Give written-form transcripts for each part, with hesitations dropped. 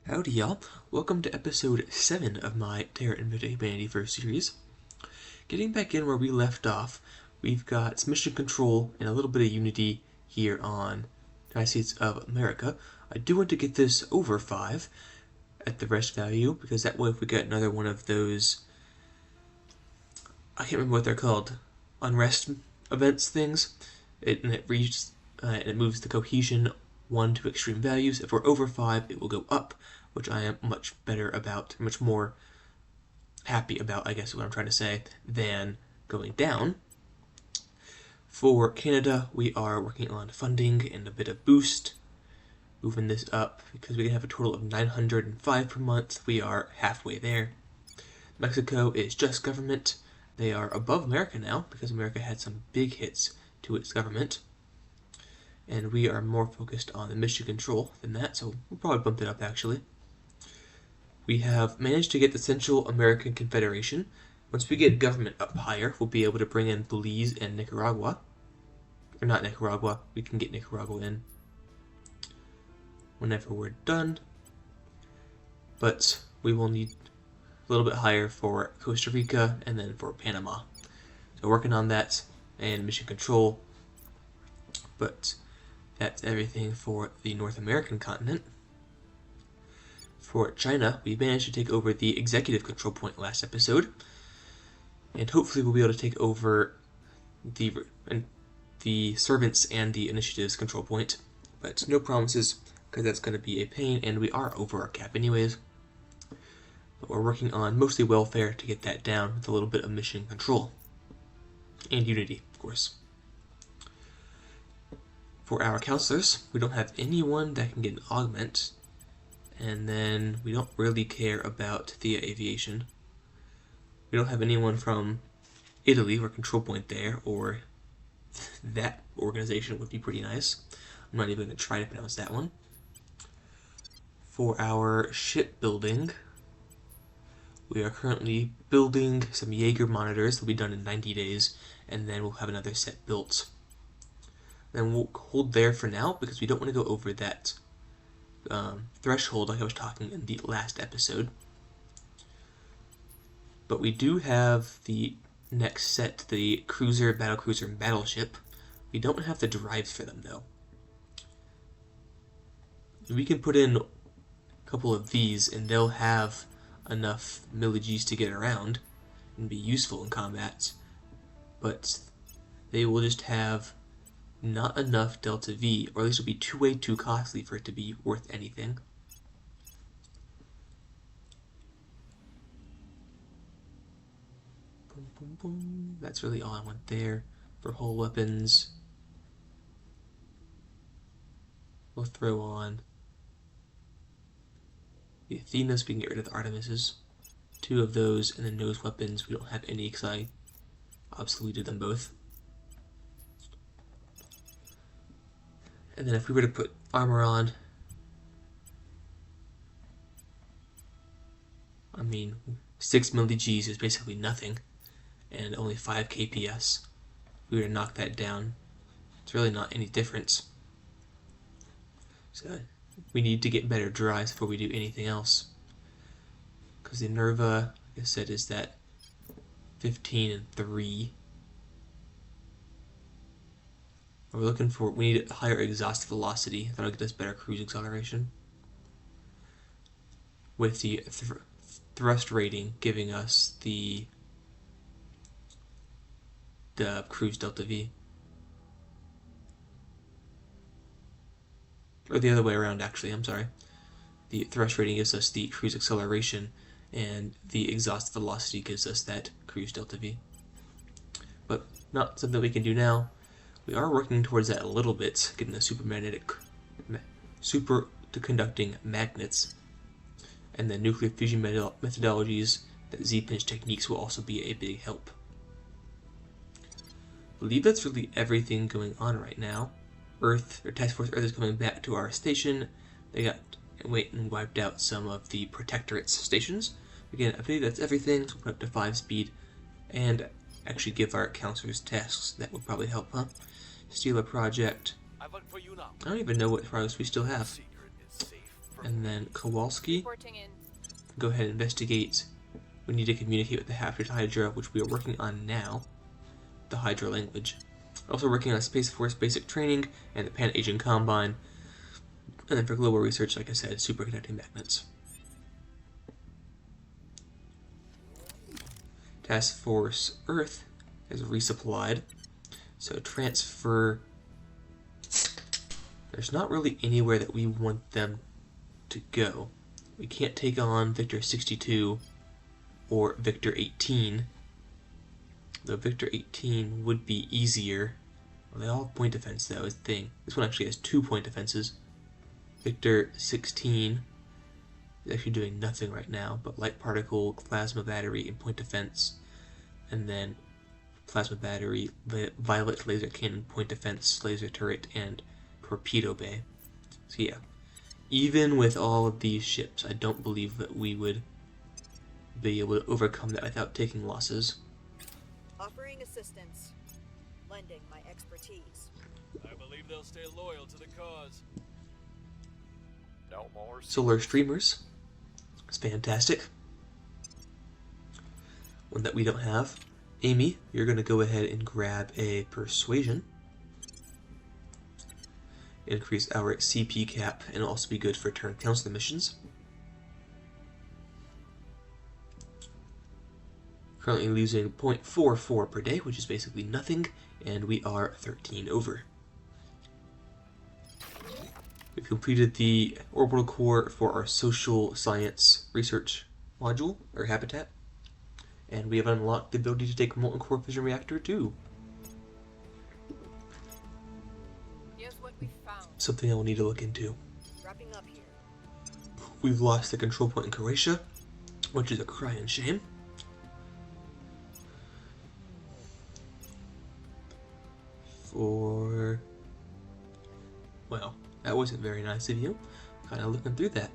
Howdy y'all, welcome to episode 7 of my Terror and Humanity First series. Getting back in where we left off, we've got some mission control and a little bit of unity here on United States of America. I do want to get this over 5 at the rest value, because that way if we get another one of those, I can't remember what they're called, unrest events things, it moves the cohesion 1 to extreme values. If we're over 5, it will go up, which I am much more happy about, I guess is what I'm trying to say, than going down. For Canada, we are working on funding and a bit of boost, moving this up because we can have a total of 905 per month. We are halfway there. Mexico is just government. They are above America now because America had some big hits to its government. And we are more focused on the mission control than that, so we'll probably bump it up actually. We have managed to get the Central American Confederation. Once we get government up higher, we'll be able to bring in Belize and Nicaragua. Or not Nicaragua, we can get Nicaragua in whenever we're done. But we will need a little bit higher for Costa Rica and then for Panama. So working on that and mission control. But that's everything for the North American continent. For China, we managed to take over the executive control point last episode, and hopefully we'll be able to take over the servants and the initiatives control point, but no promises because that's going to be a pain, and we are over our cap anyways. But we're working on mostly welfare to get that down with a little bit of mission control and unity, of course. For our counselors, we don't have anyone that can get an augment, and then we don't really care about the aviation. We don't have anyone from Italy or control point there, or that organization would be pretty nice. I'm not even going to try to pronounce that one. For our shipbuilding, we are currently building some Jaeger monitors. They'll be done in 90 days, and then we'll have another set built. Then we'll hold there for now because we don't want to go over that threshold like I was talking in the last episode. But we do have the next set, the cruiser, battlecruiser, and battleship. We don't have the drives for them though. We can put in a couple of these and they'll have enough milli-Gs to get around and be useful in combat, but they will just have not enough delta V, or at least it'll be way too costly for it to be worth anything. Boom, boom, boom. That's really all I want there. For whole weapons, we'll throw on the Athenas. We can get rid of the Artemises. 2 of those, and then nose weapons we don't have any because I obsoleted them both. And then if we were to put armor on, I mean, 6 milli-Gs is basically nothing, and only 5 KPS. If we were to knock that down, it's really not any difference. So we need to get better drives before we do anything else. Because the Nerva, like I said, is that 15 and 3. We're looking for, we need a higher exhaust velocity. That'll get us better cruise acceleration. With the thrust rating giving us the cruise delta V. Or the other way around actually, I'm sorry. The thrust rating gives us the cruise acceleration, and the exhaust velocity gives us that cruise delta V. But not something we can do now. We are working towards that a little bit, getting the superconducting magnets, and the nuclear fusion methodologies, that Z-pinch techniques will also be a big help. I believe that's really everything going on right now. Task Force Earth is coming back to our station. They went and wiped out some of the Protectorate's stations. Again, I believe that's everything, so we'll put up to 5 speed, and actually give our counselors tasks. That would probably help, huh? Steal a project. I don't even know what projects we still have. And then Kowalski, Reporting in. go ahead and investigate. We need to communicate with the Haptic Hydra, which we are working on now, the Hydra language. Also working on Space Force basic training and the Pan-Asian Combine. And then for global research, like I said, superconducting magnets. Task Force Earth is resupplied. So transfer. There's not really anywhere that we want them to go. We can't take on Victor 62 or Victor 18. Though Victor 18 would be easier. Well, they all have point defense though, is the thing. This one actually has 2 point defenses. Victor 16 is actually doing nothing right now, but light particle, plasma battery, and point defense. And then plasma battery, violet laser cannon, point defense, laser turret, and torpedo bay. So yeah, even with all of these ships, I don't believe that we would be able to overcome that without taking losses. Offering assistance. Lending my expertise. I believe they'll stay loyal to the cause. No more Solar streamers. It's fantastic. One that we don't have. Amy, you're going to go ahead and grab a persuasion. Increase our CP cap and also be good for turn counselor missions. Currently losing 0.44 per day, which is basically nothing, and we are 13 over. We've completed the orbital core for our social science research module, or habitat, and we have unlocked the ability to take molten core fission reactor too. Here's what we found. Something I will need to look into. Wrapping up here. We've lost the control point in Croatia, which is a crying shame. Well, that wasn't very nice of you. Kind of looking through that.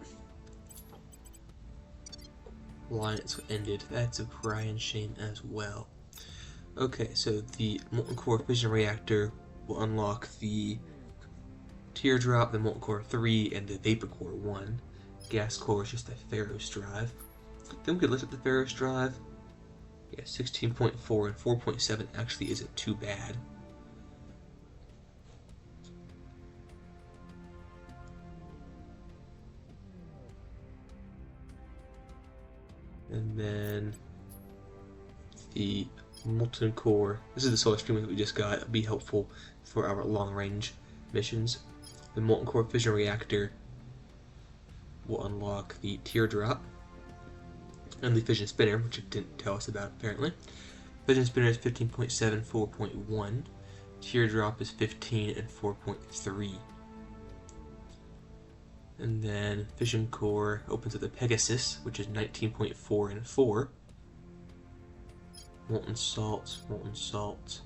Alliance ended. That's a crying shame as well. Okay, so the molten core fission reactor will unlock the teardrop, the molten core 3, and the vapor core 1. Gas core is just a ferrous drive. Then we could look at the ferrous drive. Yeah, 16.4 and 4.7 actually isn't too bad. And then the molten core. This is the solar streamer that we just got. It'll be helpful for our long range missions. The molten core fission reactor will unlock the teardrop and the fission spinner, which it didn't tell us about apparently. Fission spinner is 15.7, 4.1. Teardrop is 15 and 4.3. And then fission core opens up the Pegasus, which is 19.4 and 4. Molten salt, molten salt.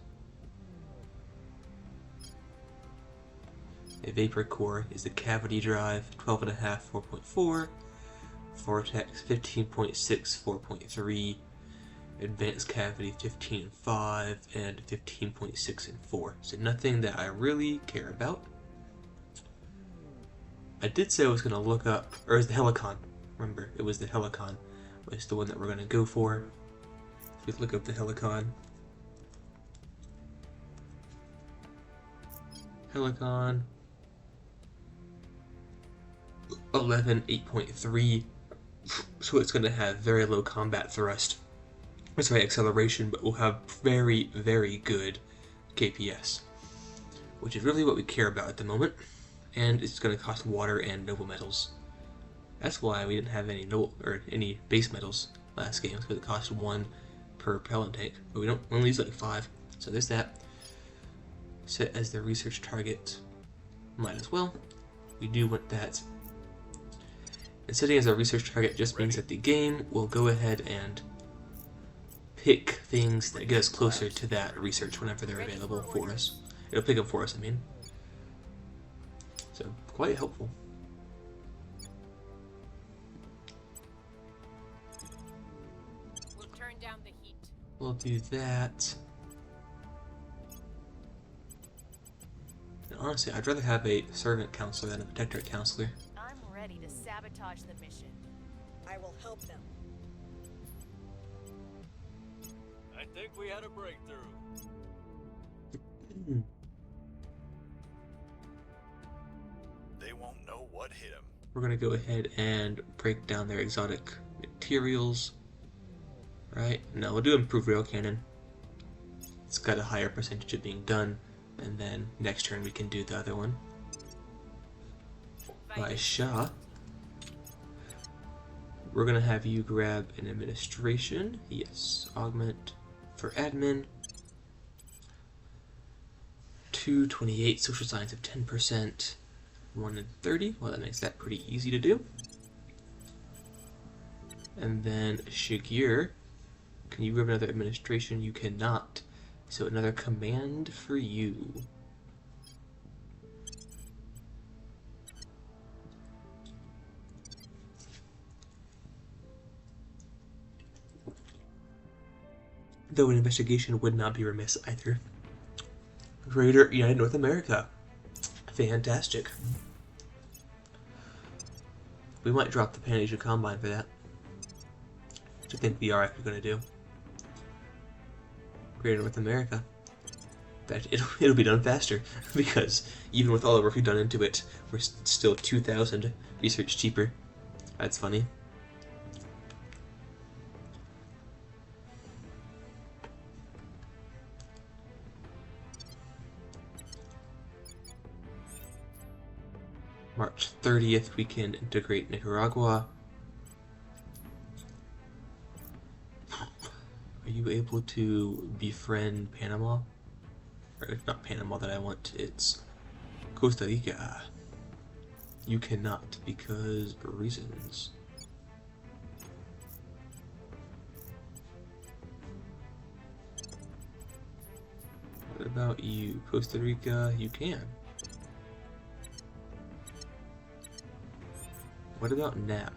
A vapor core is the cavity drive, 12.5, 4.4. Vortex, 15.6, 4.3. Advanced cavity, 15 and 5, and 15.6 and 4. So nothing that I really care about. I did say I was going to look up, or it was the Helicon. Remember, it was the Helicon. Was the one that we're going to go for. Let's look up the Helicon. Helicon 11, 8.3. So it's going to have very low combat thrust. Sorry, acceleration, but will have very, very good KPS, which is really what we care about at the moment. And it's going to cost water and noble metals. That's why we didn't have any noble or any base metals last game, because it cost 1 per propellant tank. But we only use like 5, so there's that. Set as the research target. Might as well. We do want that. And setting as a research target just means that the game will go ahead and pick things that get us closer to that research whenever they're available for us. It'll pick them for us, I mean. So, quite helpful. We'll turn down the heat. We'll do that. And honestly, I'd rather have a servant counselor than a protectorate counselor. I'm ready to sap sabotage the mission. I will help them. I think we had a breakthrough. They won't know what hit them. We're going to go ahead and break down their exotic materials. Right? No, we'll do improved rail cannon. It's got a higher percentage of being done. And then next turn we can do the other one. By Shah. We're going to have you grab an administration. Yes. Augment for admin. 228 social science of 10%. 1 in 30. Well, that makes that pretty easy to do. And then Shigir. Can you grab another administration? You cannot. So another command for you. Though an investigation would not be remiss either. Greater United North America. Fantastic. We might drop the Pan-Asia Combine for that. Which I think we are actually going to do. Greater North America. In fact, it'll be done faster, because even with all the work we've done into it, we're still 2,000 research cheaper. That's funny. March 30th, we can integrate Nicaragua. Are you able to befriend Panama? Or it's not Panama that I want, it's Costa Rica. You cannot, because reasons. What about you? Costa Rica, you can. What about now?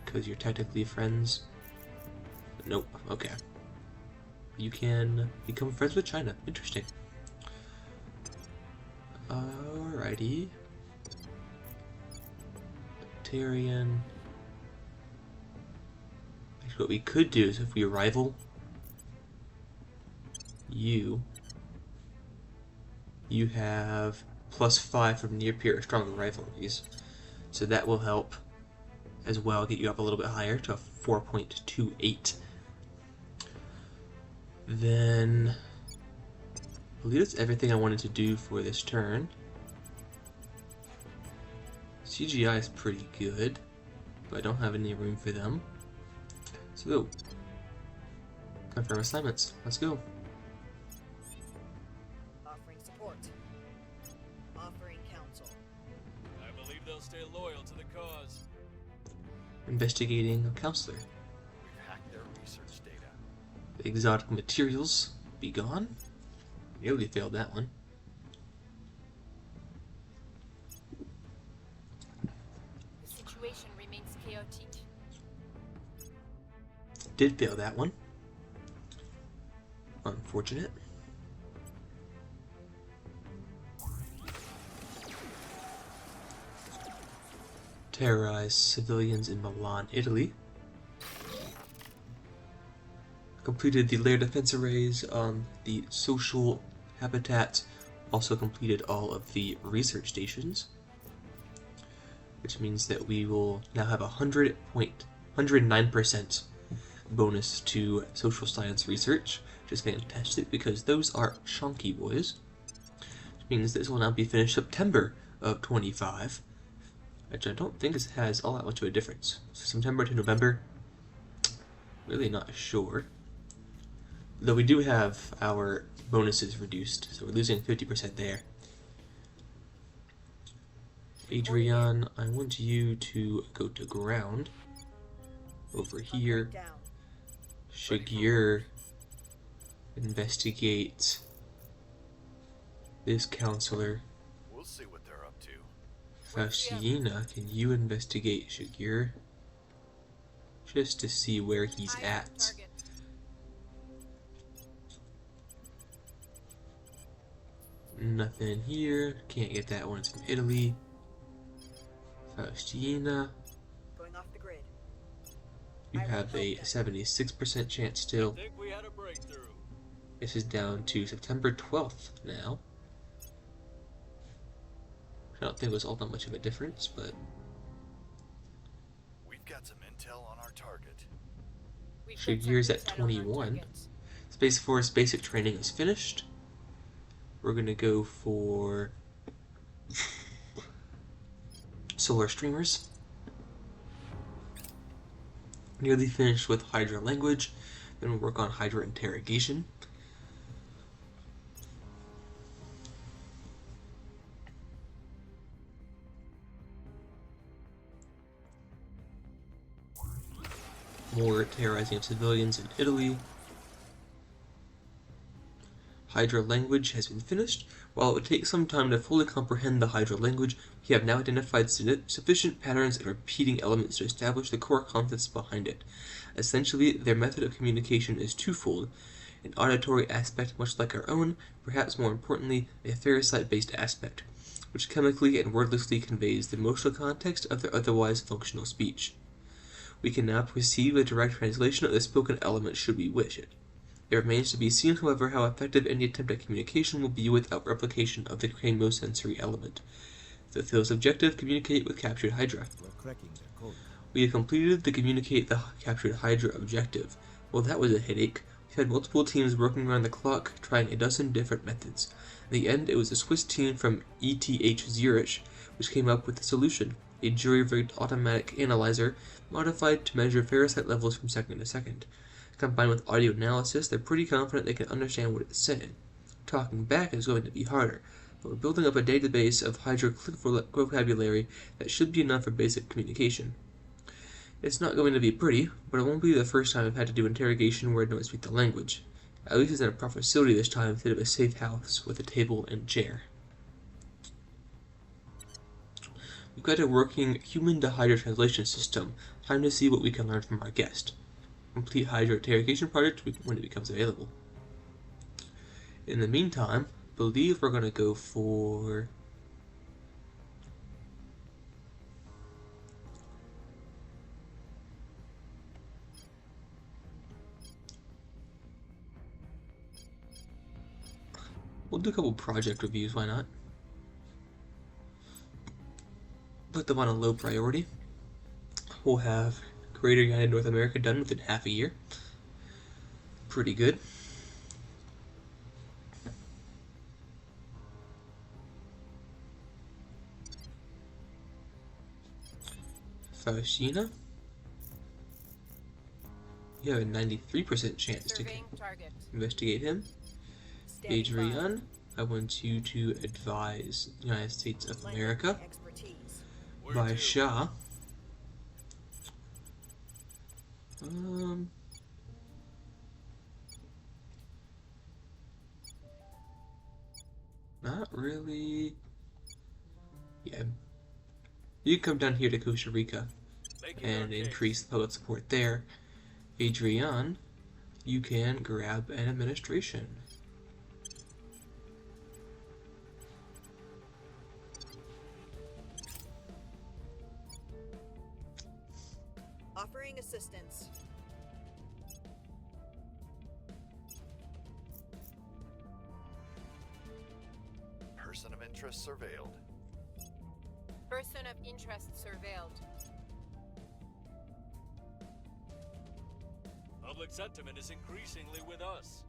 Because you're technically friends? Nope, okay. You can become friends with China. Interesting. Alrighty. Tyrian. Actually, what we could do is if we rival you have +5 from near peer or stronger rivalries. So that will help as well, get you up a little bit higher to a 4.28. Then I believe that's everything I wanted to do for this turn. CGI is pretty good, but I don't have any room for them. So, confirm assignments. Let's go. Offering support. Offering counsel. I believe they'll stay loyal to the cause. Investigating a counselor. We've hacked their research data. The exotic materials be gone. Nearly failed that one. The situation remains chaotic. Did fail that one. Unfortunate. Terrorize civilians in Milan, Italy. Completed the layer defense arrays on the social habitat. Also completed all of the research stations, which means that we will now have 109% bonus to social science research, which is fantastic because those are chunky boys. Which means this will now be finished September of 25, which I don't think has all that much of a difference. So September to November, really not sure. Though we do have our bonuses reduced, so we're losing 50% there. Adrian, I want you to go to ground. Over here. Down. Shigir, investigate this counselor. We'll see what they're up to. Fashina, can you investigate Shigir? Just to see where he's I have at. target. Nothing here. Can't get that one. It's from Italy. Faustina, Going off the grid. you I will have a help them. 76% chance still. Think we had a breakthrough. This is down to September 12th now. I don't think it was all that much of a difference, but We've got some intel on our target. We've so got some years at intel on our 21. target. Space Force basic training is finished. We're gonna go for solar streamers. Nearly finished with Hydra language. Then we'll work on Hydra interrogation. More terrorizing of civilians in Italy. Hydra language has been finished. While it would take some time to fully comprehend the Hydra language, we have now identified sufficient patterns and repeating elements to establish the core concepts behind it. Essentially, their method of communication is twofold: an auditory aspect much like our own, perhaps more importantly, a ferrocite-based aspect, which chemically and wordlessly conveys the emotional context of their otherwise functional speech. We can now proceed with direct translation of the spoken element should we wish it. It remains to be seen, however, how effective any attempt at communication will be without replication of the chemosensory element. To fulfill this objective, communicate with captured Hydra. We have completed the communicate the captured Hydra objective. Well, that was a headache. We had multiple teams working around the clock, trying a dozen different methods. In the end, it was a Swiss team from ETH Zurich which came up with the solution: a jury-rigged automatic analyzer modified to measure ferrocite levels from second to second. Combined with audio analysis, they're pretty confident they can understand what it's saying. Talking back is going to be harder, but we're building up a database of Hydra vocabulary that should be enough for basic communication. It's not going to be pretty, but it won't be the first time I've had to do interrogation where I don't speak the language. At least it's in a proper facility this time instead of a safe house with a table and chair. We've got a working human-to-Hydra translation system. Time to see what we can learn from our guest. Complete Hydra interrogation project when it becomes available. In the meantime, I believe we're going to go for we'll do a couple project reviews, why not? Put them on a low priority. We'll have Greater United North America done within half a year. Pretty good. Faustina, you have a 93% chance to Surveying target. investigate him. Standing by. Adrian, I want you to advise the United States of Lending America. my expertise. Where By to? Shah. Not really. Yeah. You can come down here to Costa Rica Make it our and case. increase the public support there. Adrian, you can grab an administration. Offering assistance. Person of interest surveilled. Person of interest surveilled. Public sentiment is increasingly with us.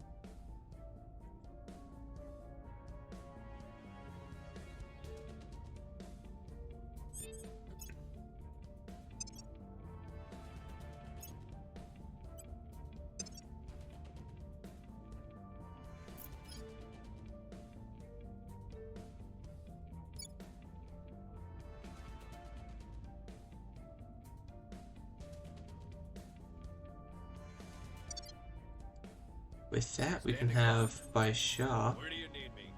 With that, we can have by Shah. Where do you need me?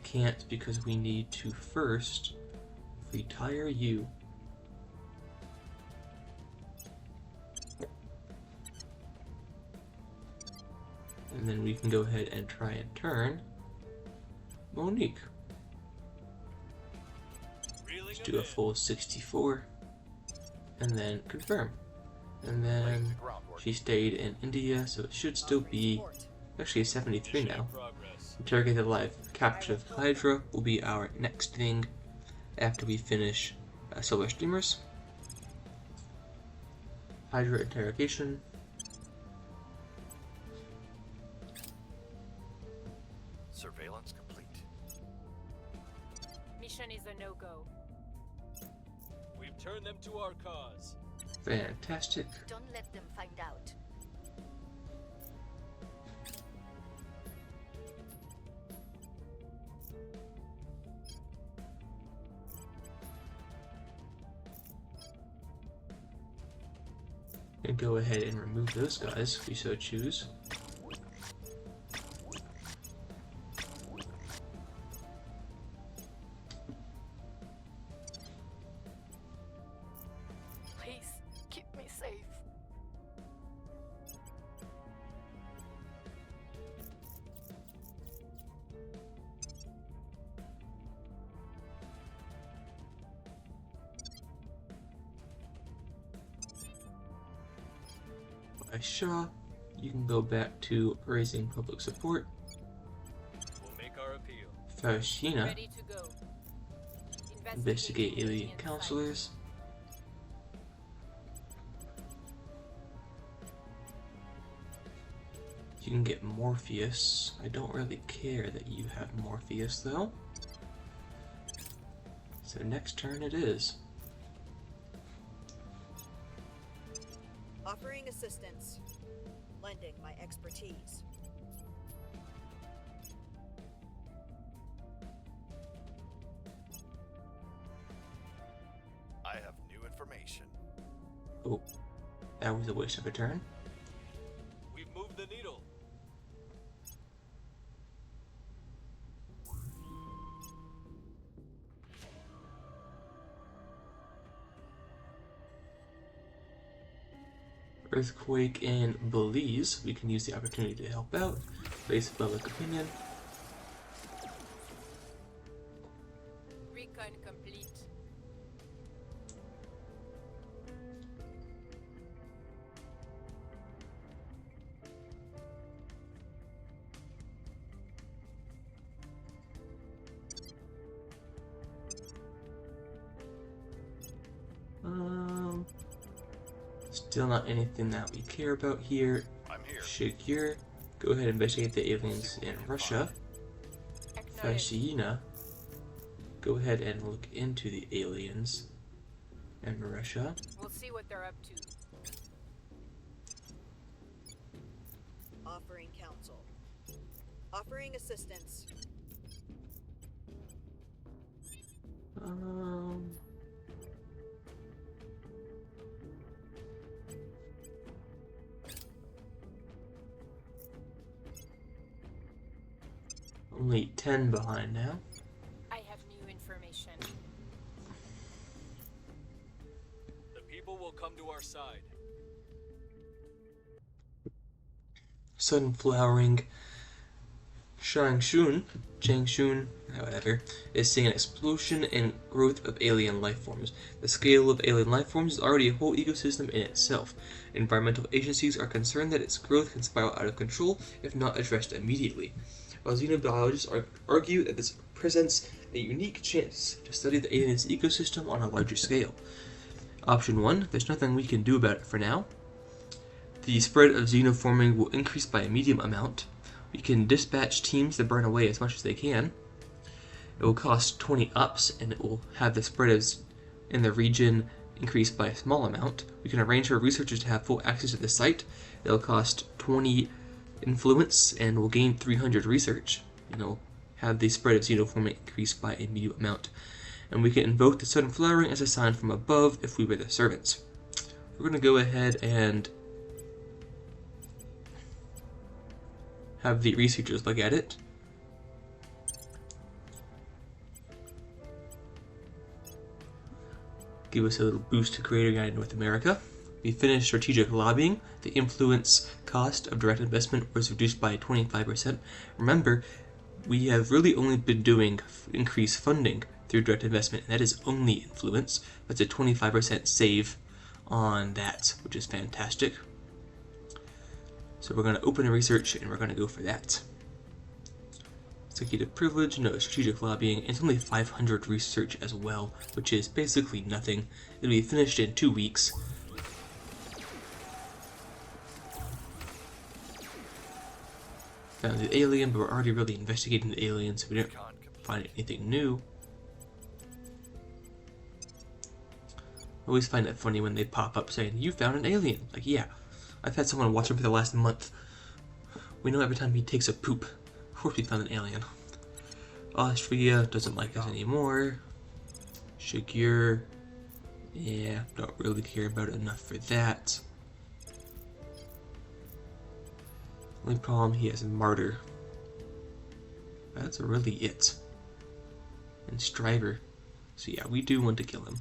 Can't because we need to first retire you. And then we can go ahead and try and turn Monique. Really? Just do a full 64 and then confirm. And Laying then the groundwork. she stayed in India, so it should still be Support. actually 73 Initiate now. progress. Interrogate the live capture of Hydra will be our next thing after we finish Solar Streamers. Hydra interrogation. Surveillance complete. Mission is a no-go. We've turned them to our cause. Fantastic. Don't let them find out. And go ahead and remove those guys if we so choose. Please, keep me safe. By Shaw, you can go back to raising public support. We'll make our appeal. Farashina, Ready to go. investigate alien alien site. counselors. You can get Morpheus. I don't really care that you have Morpheus though. So next turn it is. Offering assistance. Lending my expertise. I have new information. Oh, that was a waste of a turn. We've moved the needle. Earthquake in Belize. We can use the opportunity to help out. Base public opinion. Recon complete. Still not anything that we care about here. I'm here. Shigure, go ahead and investigate the aliens in Russia. Acknowledged. Fashina, go ahead and look into the aliens in Russia. We'll see what they're up to. Offering counsel. Offering assistance. Only 10 behind now. I have new information. The people will come to our side. Sudden flowering. Changshun, however, is seeing an explosion in growth of alien life forms. The scale of alien life forms is already a whole ecosystem in itself. Environmental agencies are concerned that its growth can spiral out of control if not addressed immediately. While xenobiologists argue that this presents a unique chance to study the alien's ecosystem on a larger scale. Option 1, there's nothing we can do about it for now. The spread of xenoforming will increase by a medium amount. We can dispatch teams to burn away as much as they can. It will cost 20 ups, and it will have the spread in the region increase by a small amount. We can arrange for researchers to have full access to the site. It will cost 20 influence, and will gain 300 research. And it will have the spread of xenoforming increase by a medium amount. And we can invoke the sudden flowering as a sign from above if we were the servants. We're going to go ahead and have the researchers look at it. Give us a little boost to Greater United North America. We finished strategic lobbying. The influence cost of direct investment was reduced by 25%. Remember, we have really only been doing increased funding through direct investment, and that is only influence. That's a 25% save on that, which is fantastic. So we're going to open a research, and we're going to go for that. Executive privilege, no strategic lobbying, and it's only 500 research as well, which is basically nothing. It'll be finished in 2 weeks. Found the alien, but we're already really investigating the alien, so we didn't find anything new. I always find it funny when they pop up saying, "You found an alien." Like, yeah, I've had someone watch him for the last month. We know every time he takes a poop. Of course we found an alien. Austria doesn't like us anymore. Shigur, yeah, don't really care about it enough for that. Only problem, he has Martyr. That's really it. And Striver. So yeah, we do want to kill him.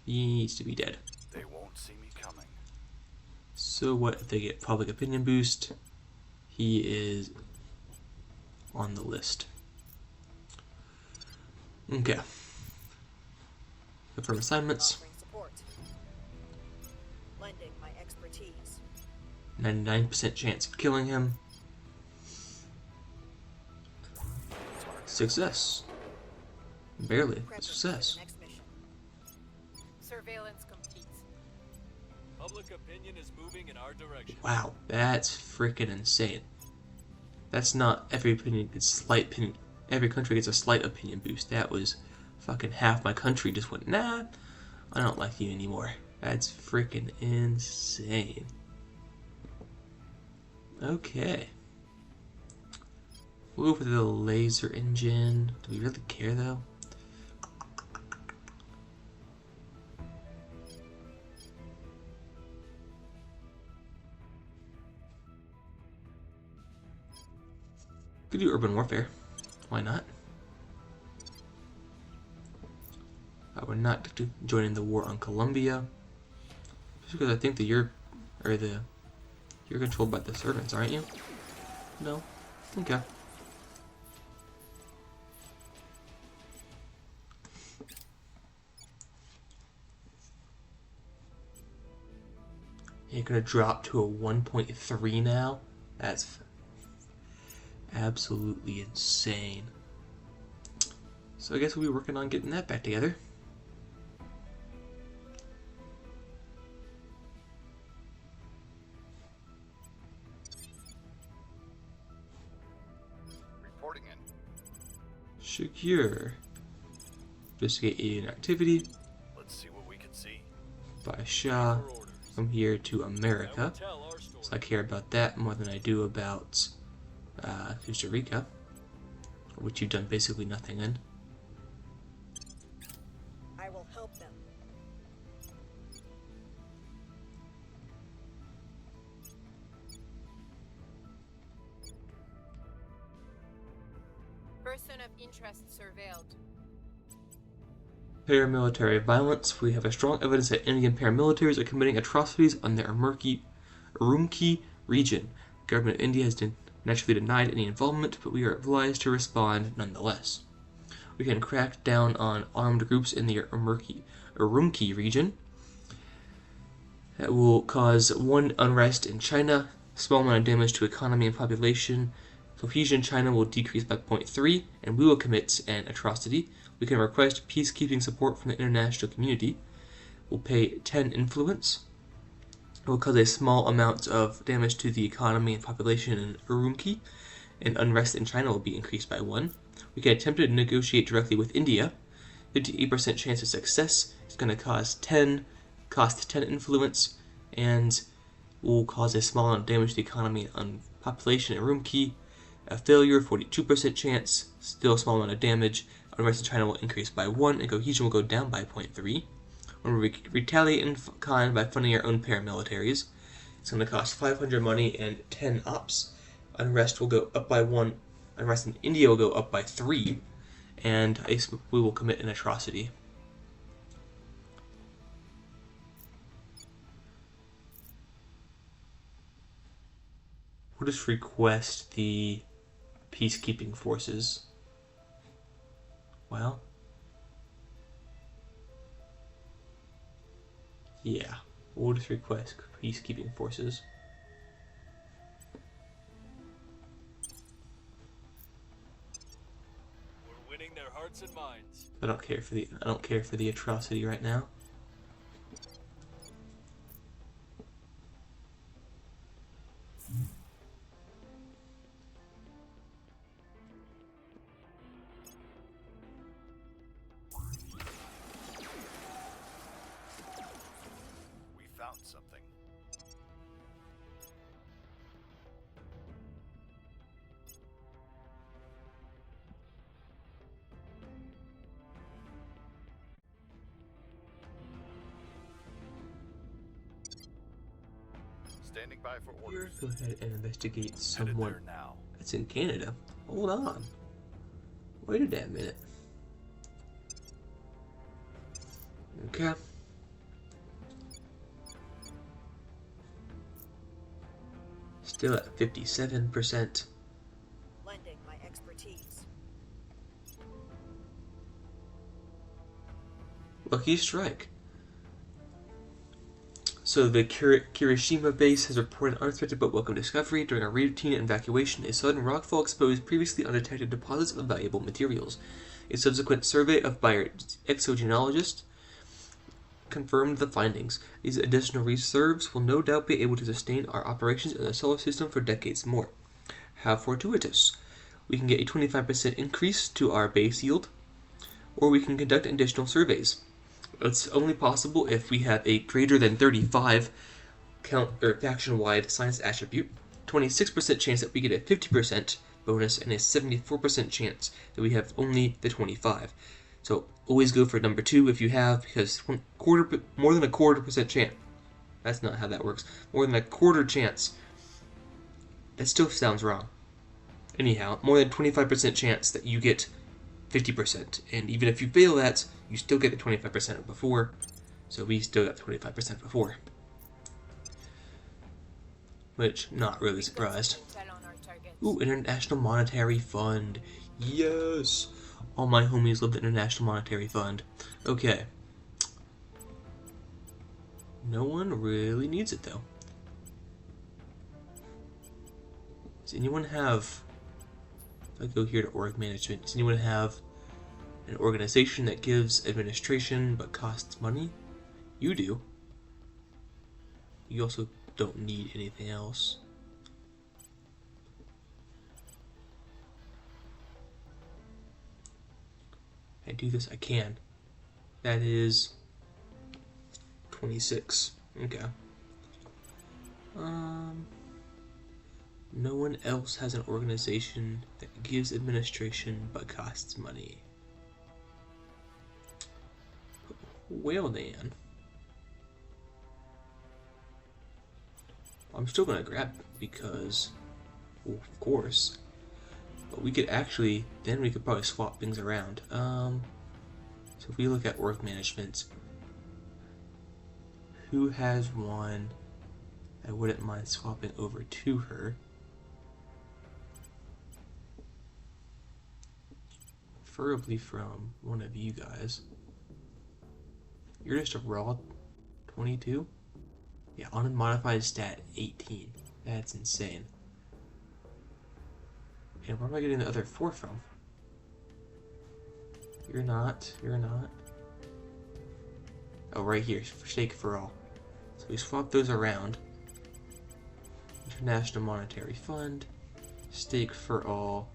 He needs to be dead. They won't see me coming. So what if they get public opinion boost? He is on the list. Okay. Confirm assignments. Offering support. Lending my expertise. 99% chance of killing him. Success. Barely. Prepping for Success. the next mission. Surveillance complete. Public opinion is moving in our direction. Wow, that's freaking insane. That's not every opinion gets slight opinion. Every country gets a slight opinion boost. That was fucking half my country just went, nah, I don't like you anymore. That's freaking insane. Okay. We'll go for the laser engine. Do we really care though? Could do urban warfare. Why not? We're not joining the war on Colombia. Just because I think that you're controlled by the servants, aren't you? No? Okay. You're gonna drop to a 1.3 now? That's absolutely insane. So I guess we'll be working on getting that back together. Reporting in. Secure. Investigate alien activity Let's see what we can see. by Shah. For orders. From here to That will America. tell our story. So I care about that more than I do about Costa Rica, which you've done basically nothing in. I will help them. Person of interest surveilled. Paramilitary violence. We have a strong evidence that Indian paramilitaries are committing atrocities on the Urumqi region. The government of India has naturally denied any involvement, but we are obliged to respond nonetheless. We can crack down on armed groups in the Urumqi region. That will cause one unrest in China, small amount of damage to economy and population. Cohesion in China will decrease by 0.3, and we will commit an atrocity. We can request peacekeeping support from the international community. We'll pay 10 influence. It will cause a small amount of damage to the economy and population in Urumqi, and unrest in China will be increased by 1. We can attempt to negotiate directly with India. 58% chance of success. It's going to cost 10 influence, and will cause a small amount of damage to the economy and population in Urumqi. A failure, 42% chance, still a small amount of damage. Unrest in China will increase by 1, and cohesion will go down by 0.3. When we retaliate in kind by funding our own paramilitaries, it's going to cost 500 money and 10 ops. Unrest will go up by 1. Unrest in India will go up by 3, and we will commit an atrocity. We'll just request the peacekeeping forces. Well, Yeah, we'll just request peacekeeping forces. We're winning their hearts and minds. I don't care for the atrocity right now. We found something. Standing by for orders. Go ahead and investigate Headed someone there now. that's in Canada. Hold on. Wait a damn minute. Okay. Still at 57%. Lending my expertise. Lucky strike. So the Kirishima base has reported an unexpected but welcome discovery. During a routine evacuation, a sudden rockfall exposed previously undetected deposits of valuable materials. A subsequent survey by our exogeologist confirmed the findings. These additional reserves will no doubt be able to sustain our operations in the solar system for decades more. How fortuitous. We can get a 25% increase to our base yield, or we can conduct additional surveys. It's only possible if we have a greater than 35 faction-wide science attribute, 26% chance that we get a 50% bonus, and a 74% chance that we have only the 25. So always go for number 2 if you have, because more than a quarter percent chance. That's not how that works. More than a quarter chance. That still sounds wrong. Anyhow, more than 25% chance that you get 50%, and even if you fail that, you still get the 25% before, so we still got the 25% before. Which, not really We've got surprised. some intel on our targets. Ooh, International Monetary Fund. Yes! All my homies love the International Monetary Fund. Okay. No one really needs it, though. Does anyone have... If I go here to org management, does anyone have an organization that gives administration but costs money? You do. You also don't need anything else. I do this, I can. That is 26. Okay. No one else has an organization that gives administration but costs money. Well then. I'm still gonna grab it because, well, of course. But we could actually, then we could probably swap things around. So if we look at org management, who has one I wouldn't mind swapping over to her? Preferably from one of you guys. You're just a raw 22? Yeah, unmodified stat 18. That's insane. And where am I getting the other 4 from? You're not. Oh, right here, stake for all. So we swap those around. International Monetary Fund, stake for all.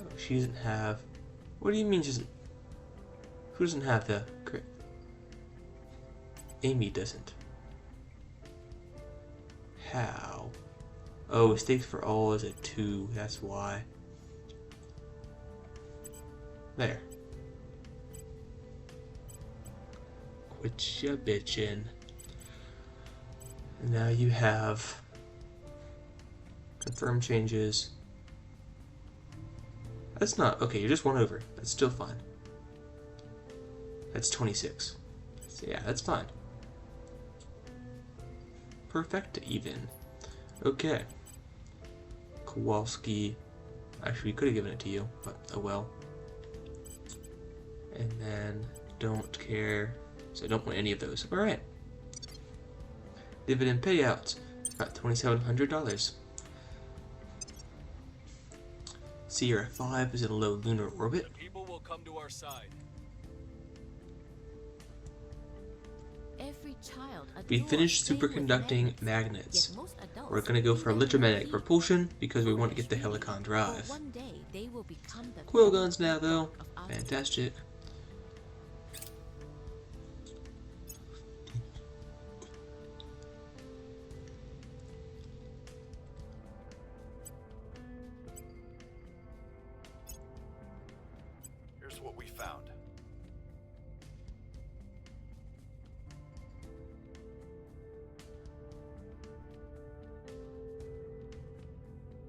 Oh, she doesn't have... What do you mean she doesn't... Who doesn't have the... Amy doesn't. How? Oh, stakes for all is a 2, that's why. There. Quit ya bitchin'. And now you have confirm changes. That's not okay, you're just 1 over. That's still fine. That's 26. So yeah, that's fine. Perfect even. Okay. Kowalski. Actually, we could have given it to you, but oh well. And then don't care. So I don't want any of those. Alright. Dividend payouts. About $2,700. Sierra 5 is in a low lunar orbit. The people will come to our side. Every child We adores finished playing with superconducting magnets. Yet most adults We're gonna go for think electromagnetic they're propulsion because we want to get the foolish, Helicon but drive. one day they will become the Coil guns now though. of our Fantastic. Here's what we found.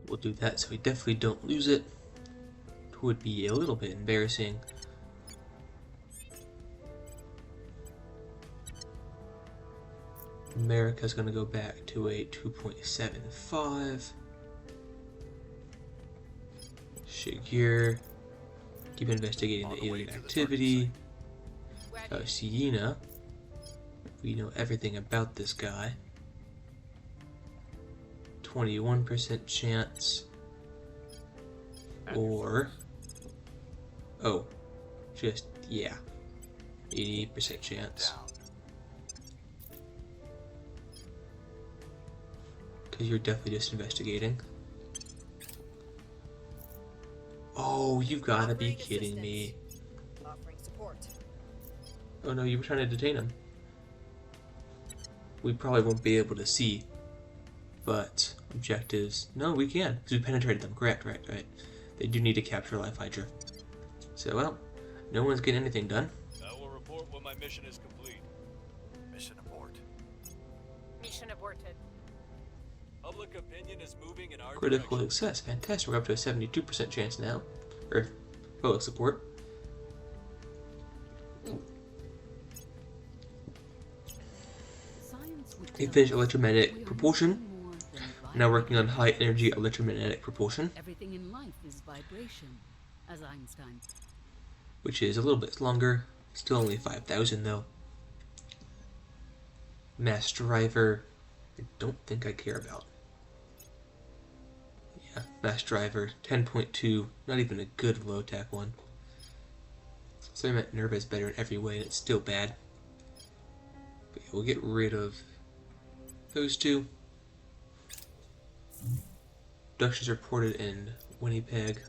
We'll do that so we definitely don't lose it. It would be a little bit embarrassing. America's gonna go back to a 2.75. Shigur, keep investigating On the the way alien to the activity. Ready. Siena, we know everything about this guy. 21% chance. Or, oh, just, yeah, 80% chance. Down. Because you're definitely just investigating. Oh, you gotta be Offering kidding me. assistance. Offering support. Oh no, you were trying to detain him. We probably won't be able to see, but objectives, no, we can, because we penetrated them, correct, right. They do need to capture Life Hydra. So, well, no one's getting anything done. I will report when my mission is complete. Mission abort. Mission aborted. Public opinion is moving in our Critical direction. success, fantastic, we're up to a 72% chance now. Or, public support. Science would They tell finished us electromagnetic we are propulsion. nothing more than Now working on vibration. high energy electromagnetic propulsion, Everything in life is vibration, as Einstein. which is a little bit longer. Still only 5,000 though. Mass driver, I don't think I care about. Yeah, mass driver, 10.2, not even a good low tech one. So I meant Nerva is better in every way and it's still bad. But yeah, we'll get rid of those two. Abductions reported in Winnipeg.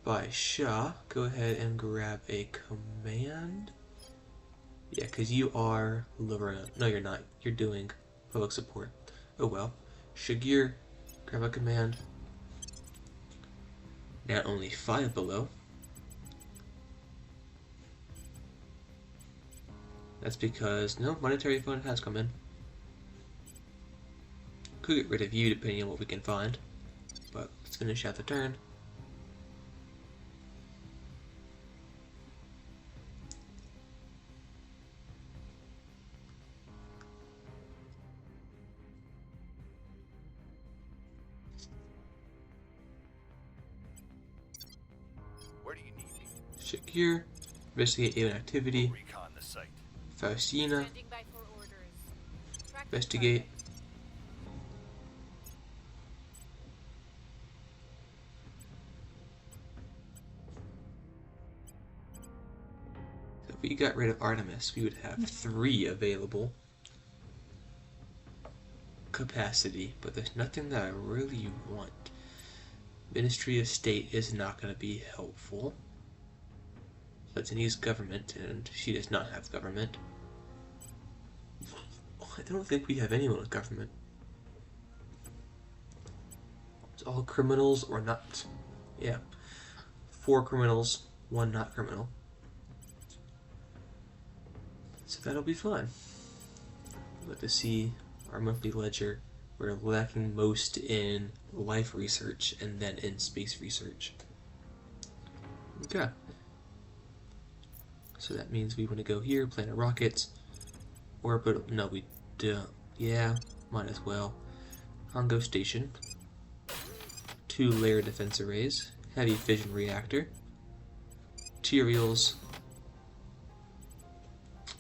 By Shaw, go ahead and grab a command. Yeah, because you are lower. No, you're not. You're doing public support. Oh well. Shigur, grab a command. Now only 5 below. That's because no monetary fund has come in. Could get rid of you depending on what we can find. But let's finish out the turn. Where do you need me? Shigur, investigate alien activity. Recon the site. Faustina, Standing by for orders. Track the investigate. target. So if we got rid of Artemis, we would have 3 available capacity, but there's nothing that I really want. Ministry of State is not going to be helpful. Let's government, and she does not have government. I don't think we have anyone with government. It's all criminals or not. Yeah. 4 criminals, 1 not criminal. So that'll be fun. Let us see our monthly ledger. We're lacking most in life research and then in space research. Okay. So that means we want to go here, planet rockets, orbit. No, we don't. Yeah, might as well. Congo Station. 2 layer defense arrays, heavy fission reactor, materials,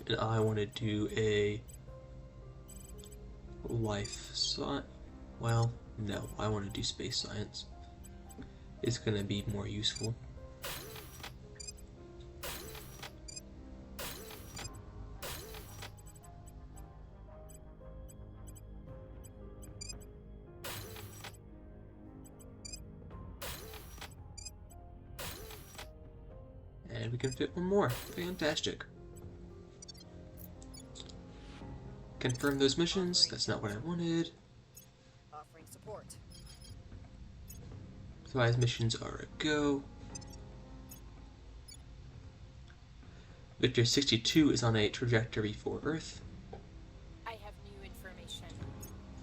and I want to do a life science. Well, no, I want to do space science. It's going to be more useful. And we can fit one more. Fantastic. Confirm those missions. That's not what I wanted. Offering support. Supplies missions are a go. Victor 62 is on a trajectory for Earth. I have new information.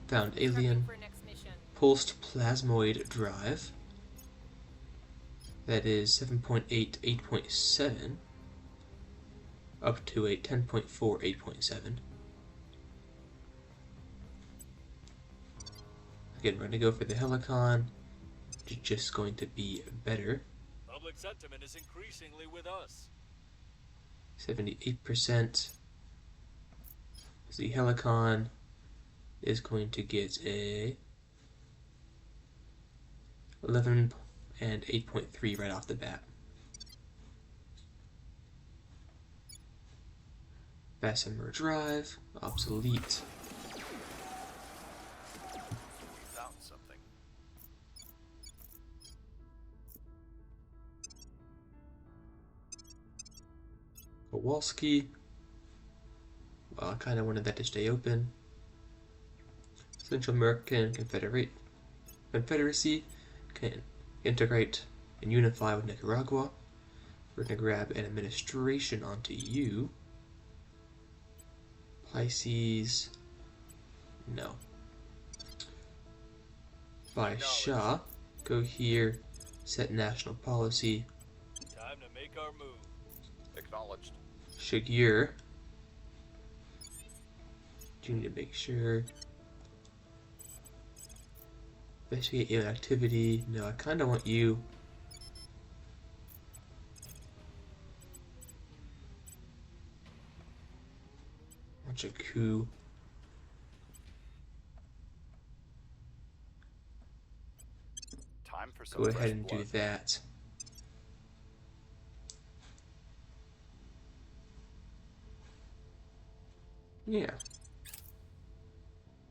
Found Prepping alien. for next mission. Pulsed plasmoid drive. That is 7.8, 8.7. Up to a 10.4, 8.7. Again, we're going to go for the Helicon, which is just going to be better. Public sentiment is increasingly with us. 78%. The Helicon is going to get a 11 and 8.3 right off the bat. Bessemer drive, obsolete. Found something. Kowalski. Well, I kind of wanted that to stay open. Central American Confederacy can integrate and unify with Nicaragua. We're going to grab an administration onto you. Pisces. No. By Shah. Go here. Set national policy. Time to make our move. Acknowledged. Shagir. Do need to make sure. Investigate alien activity. No, I kind of want you. Launch a coup. Time for some Go fresh ahead and do blood. that. Yeah.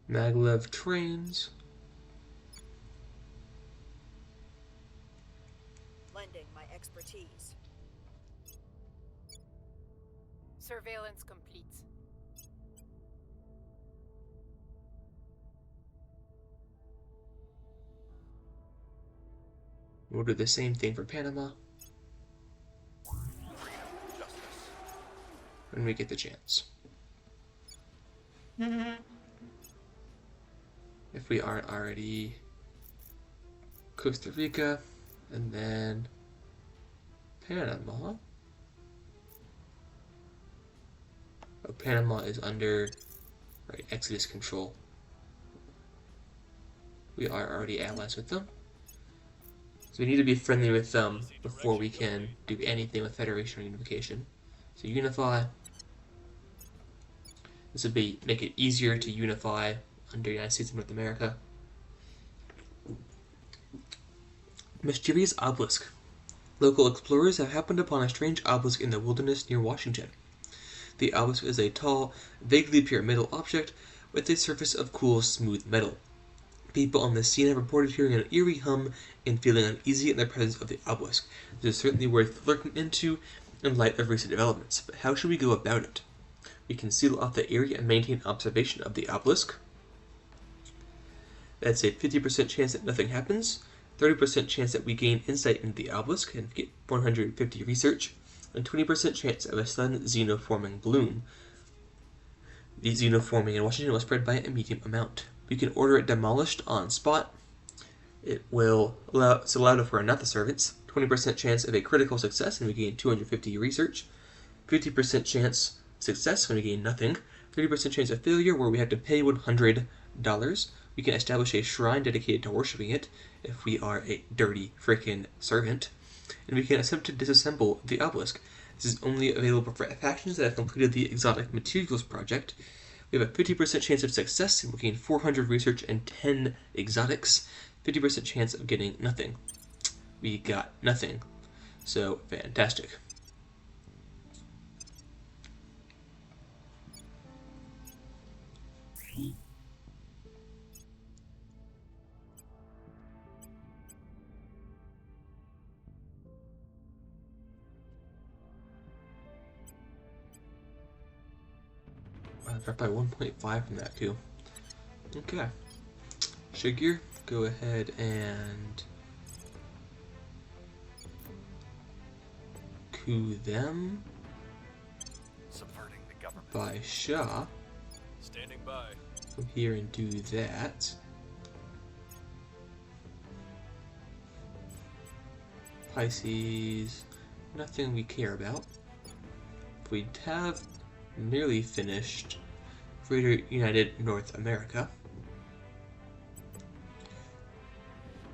Maglev trains. Lending my expertise. Surveillance complete. We'll do the same thing for Panama Justice. when we get the chance. If we aren't already, Costa Rica, and then Panama. Oh, Panama is under Exodus control. We are already allies with them. So we need to be friendly with them before we can do anything with Federation or Unification. So unify. This would make it easier to unify under United States of North America. Mischievous obelisk. Local explorers have happened upon a strange obelisk in the wilderness near Washington. The obelisk is a tall, vaguely pyramidal object with a surface of cool, smooth metal. People on the scene have reported hearing an eerie hum and feeling uneasy in the presence of the obelisk. This is certainly worth looking into in light of recent developments, but how should we go about it? We can seal off the area and maintain observation of the obelisk. That's a 50% chance that nothing happens, 30% chance that we gain insight into the obelisk and get 150 research, and 20% chance of a sudden xenoforming bloom. The xenoforming in Washington was spread by a medium amount. We can order it demolished on spot. It will allow for another servants. 20% chance of a critical success and we gain 250 research. 50% chance success when we gain nothing. 30% chance of failure where we have to pay $100. We can establish a shrine dedicated to worshipping it. if we are a dirty frickin' servant. And we can attempt to disassemble the obelisk. This is only available for factions that have completed the exotic materials project. We have a 50% chance of success, and we'll gain 400 research and 10 exotics. 50% chance of getting nothing. We got nothing. So, fantastic. Dropped by 1.5 from that coup. Okay. Shigir, go ahead and coup them. Subverting the government. By Shah. Standing by. Come here and do that. Pisces, nothing we care about. We have nearly finished Greater United North America.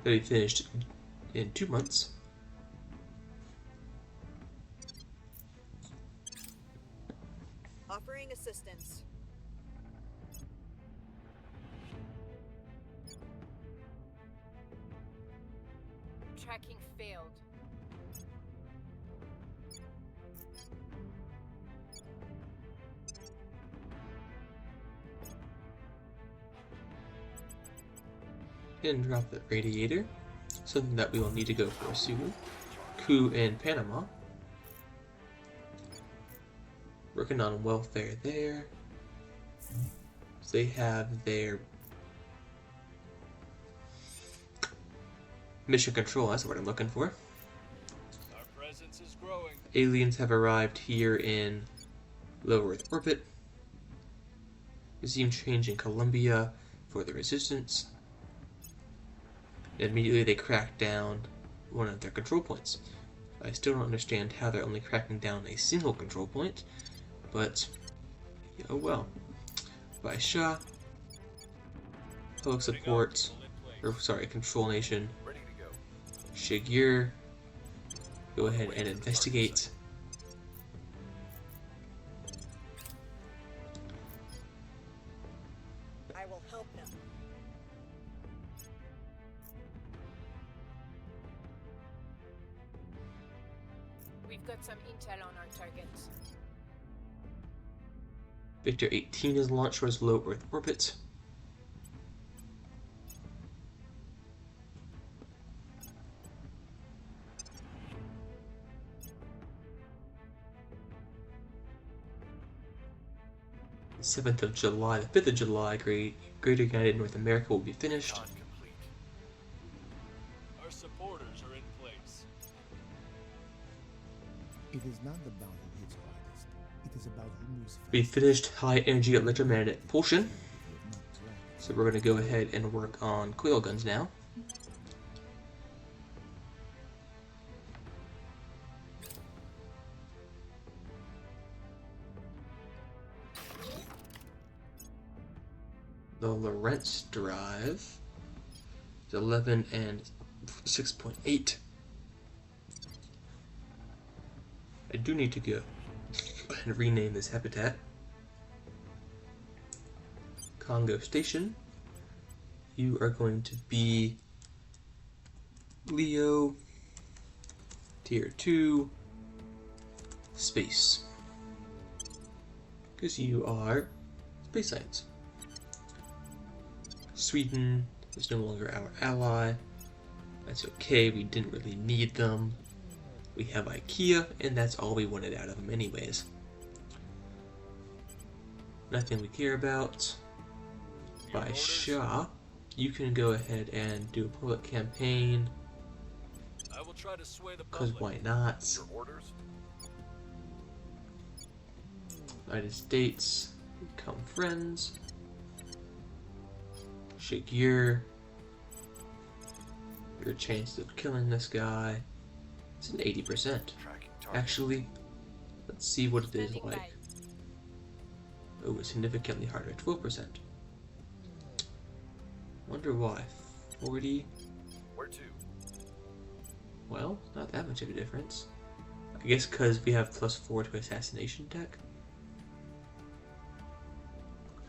That we finished in 2 months. Offering assistance. Tracking failed. And drop the radiator, something that we will need to go for soon. Coup in Panama. Working on welfare there. So they have their mission control, that's what I'm looking for. Our presence is growing. Aliens have arrived here in low Earth orbit. Regime change in Colombia for the resistance. Immediately they crack down one of their control points. I still don't understand how they're only cracking down a single control point, but oh well. By Shah, public support, or sorry, control nation. Ready to go. Shigir, go ahead and investigate. I will help them. We've got some intel on our targets. Victor 18 is launched towards low Earth orbit. The 7th of July, the 5th of July, Greater United North America will be finished. Con complete. Our supporters are in place. It is not the bound who hits hardest. It is about who moves fast. We finished high energy electromagnetic propulsion, Not drag. so we're going to go ahead and work on coil guns now. The Lorentz drive is 11 and 6.8. I do need to go and rename this habitat. Congo Station. You are going to be Leo Tier 2 Space. Because you are space science. Sweden is no longer our ally. That's okay, we didn't really need them. We have IKEA, and that's all we wanted out of them anyways. Nothing we care about. By Shah, you can go ahead and do a public campaign, I will try to sway the because public. why not? Your orders? United States, become friends. Shigir, your chance of killing this guy is an 80%. Tracking target. Actually, let's see what it is Standing like. by. Oh, it's significantly harder, 12%. Wonder why. 40, Where to? Well, not that much of a difference. I guess because we have +4 to assassination tech.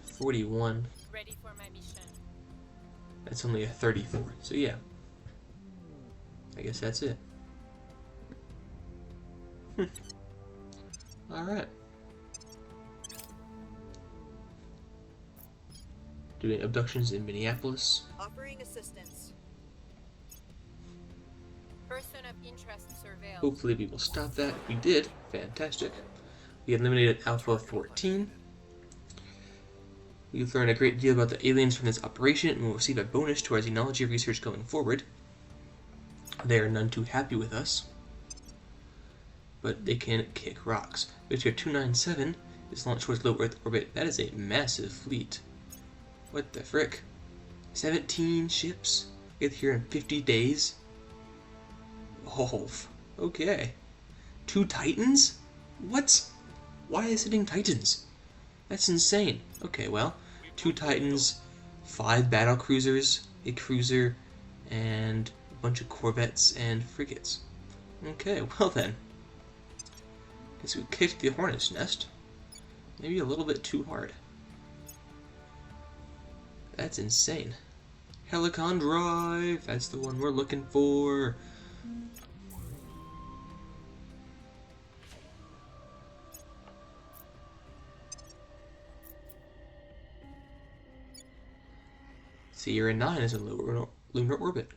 41. Ready for my mission. That's only a 34. So yeah. I guess that's it. Alright. Doing abductions in Minneapolis. Offering assistance. Person of interest surveilled. Hopefully we will stop that. We did. Fantastic. We eliminated Alpha 14. We've learned a great deal about the aliens from this operation and will receive a bonus to our xenology research going forward. They are none too happy with us, but they can kick rocks. Victor 297 is launched towards low Earth orbit. That is a massive fleet. What the frick? 17 ships? Get here in 50 days? Oh, okay. 2 Titans? What? Why is it in Titans? That's insane. Okay, well, 2 Titans, 5 battle cruisers, a cruiser, and a bunch of corvettes and frigates. Okay, well then. Guess we kicked the hornet's nest. Maybe a little bit too hard. That's insane. Helicon Drive! That's the one we're looking for. Sierra 9 is in low lunar orbit.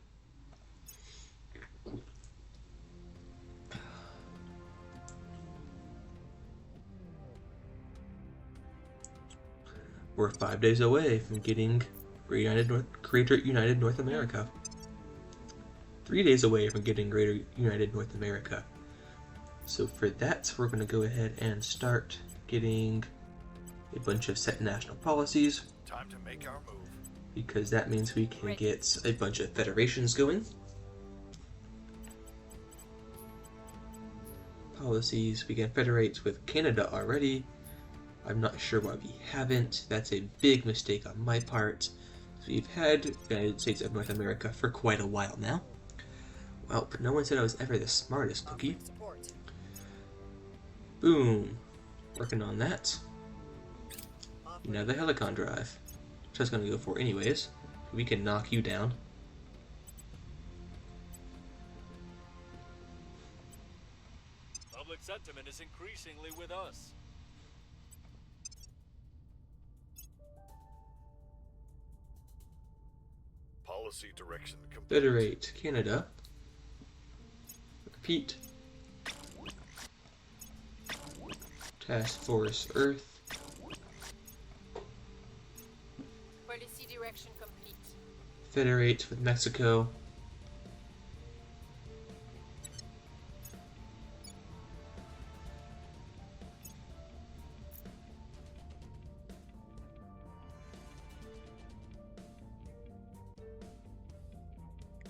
We're 5 days away from getting Greater United North America. 3 days away from getting Greater United North America. So for that, we're going to go ahead and start getting a bunch of set national policies. Time to make our move. Because that means we can get a bunch of federations going. Policies, we can federate with Canada already. I'm not sure why we haven't. That's a big mistake on my part. So we've had the United States of North America for quite a while now. Well, no one said I was ever the smartest cookie. Support. Boom. Working on that. Now the Helicon Drive. Which I was going to go for anyways. We can knock you down. Public sentiment is increasingly with us. Policy direction complete. Federate Canada. Repeat. Task Force Earth. Policy direction complete. Federate with Mexico.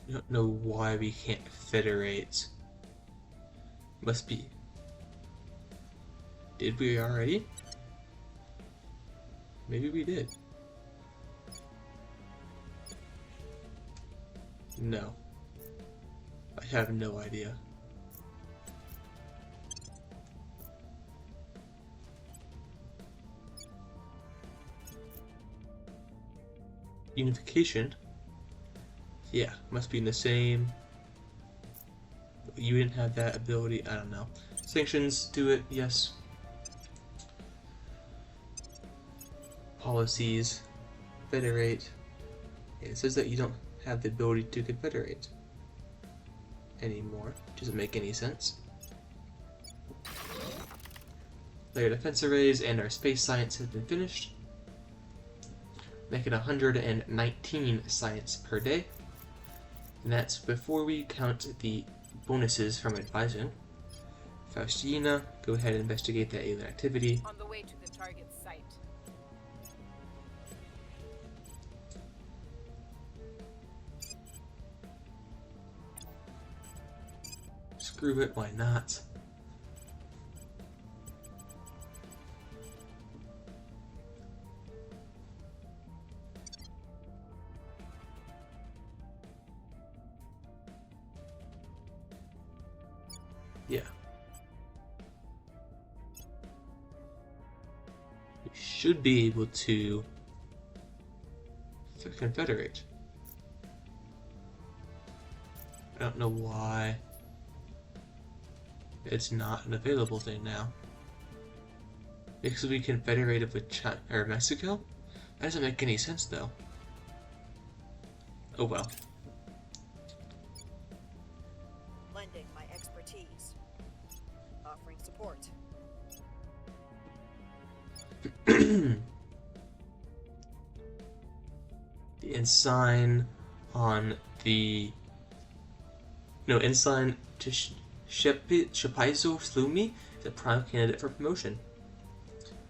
I don't know why we can't federate. Must be. Did we already? Maybe we did. No. I have no idea. Unification? Yeah, must be in the same. You didn't have that ability, I don't know. Sanctions, do it, yes. Policies, federate. It says that you don't have the ability to confederate anymore. Doesn't make any sense. Layer defense arrays and our space science has been finished. Making 119 science per day. And that's before we count the bonuses from advising. Faustina, go ahead and investigate that alien activity. On the way to the target site. Screw it, why not? Yeah. We should be able to confederate. I don't know why it's not an available thing now. Because we confederated with China or Mexico? That doesn't make any sense though. Oh well. Lending my expertise. Offering support. The ensign on the... No, ensign to Shapaiso Slumi is a prime candidate for promotion.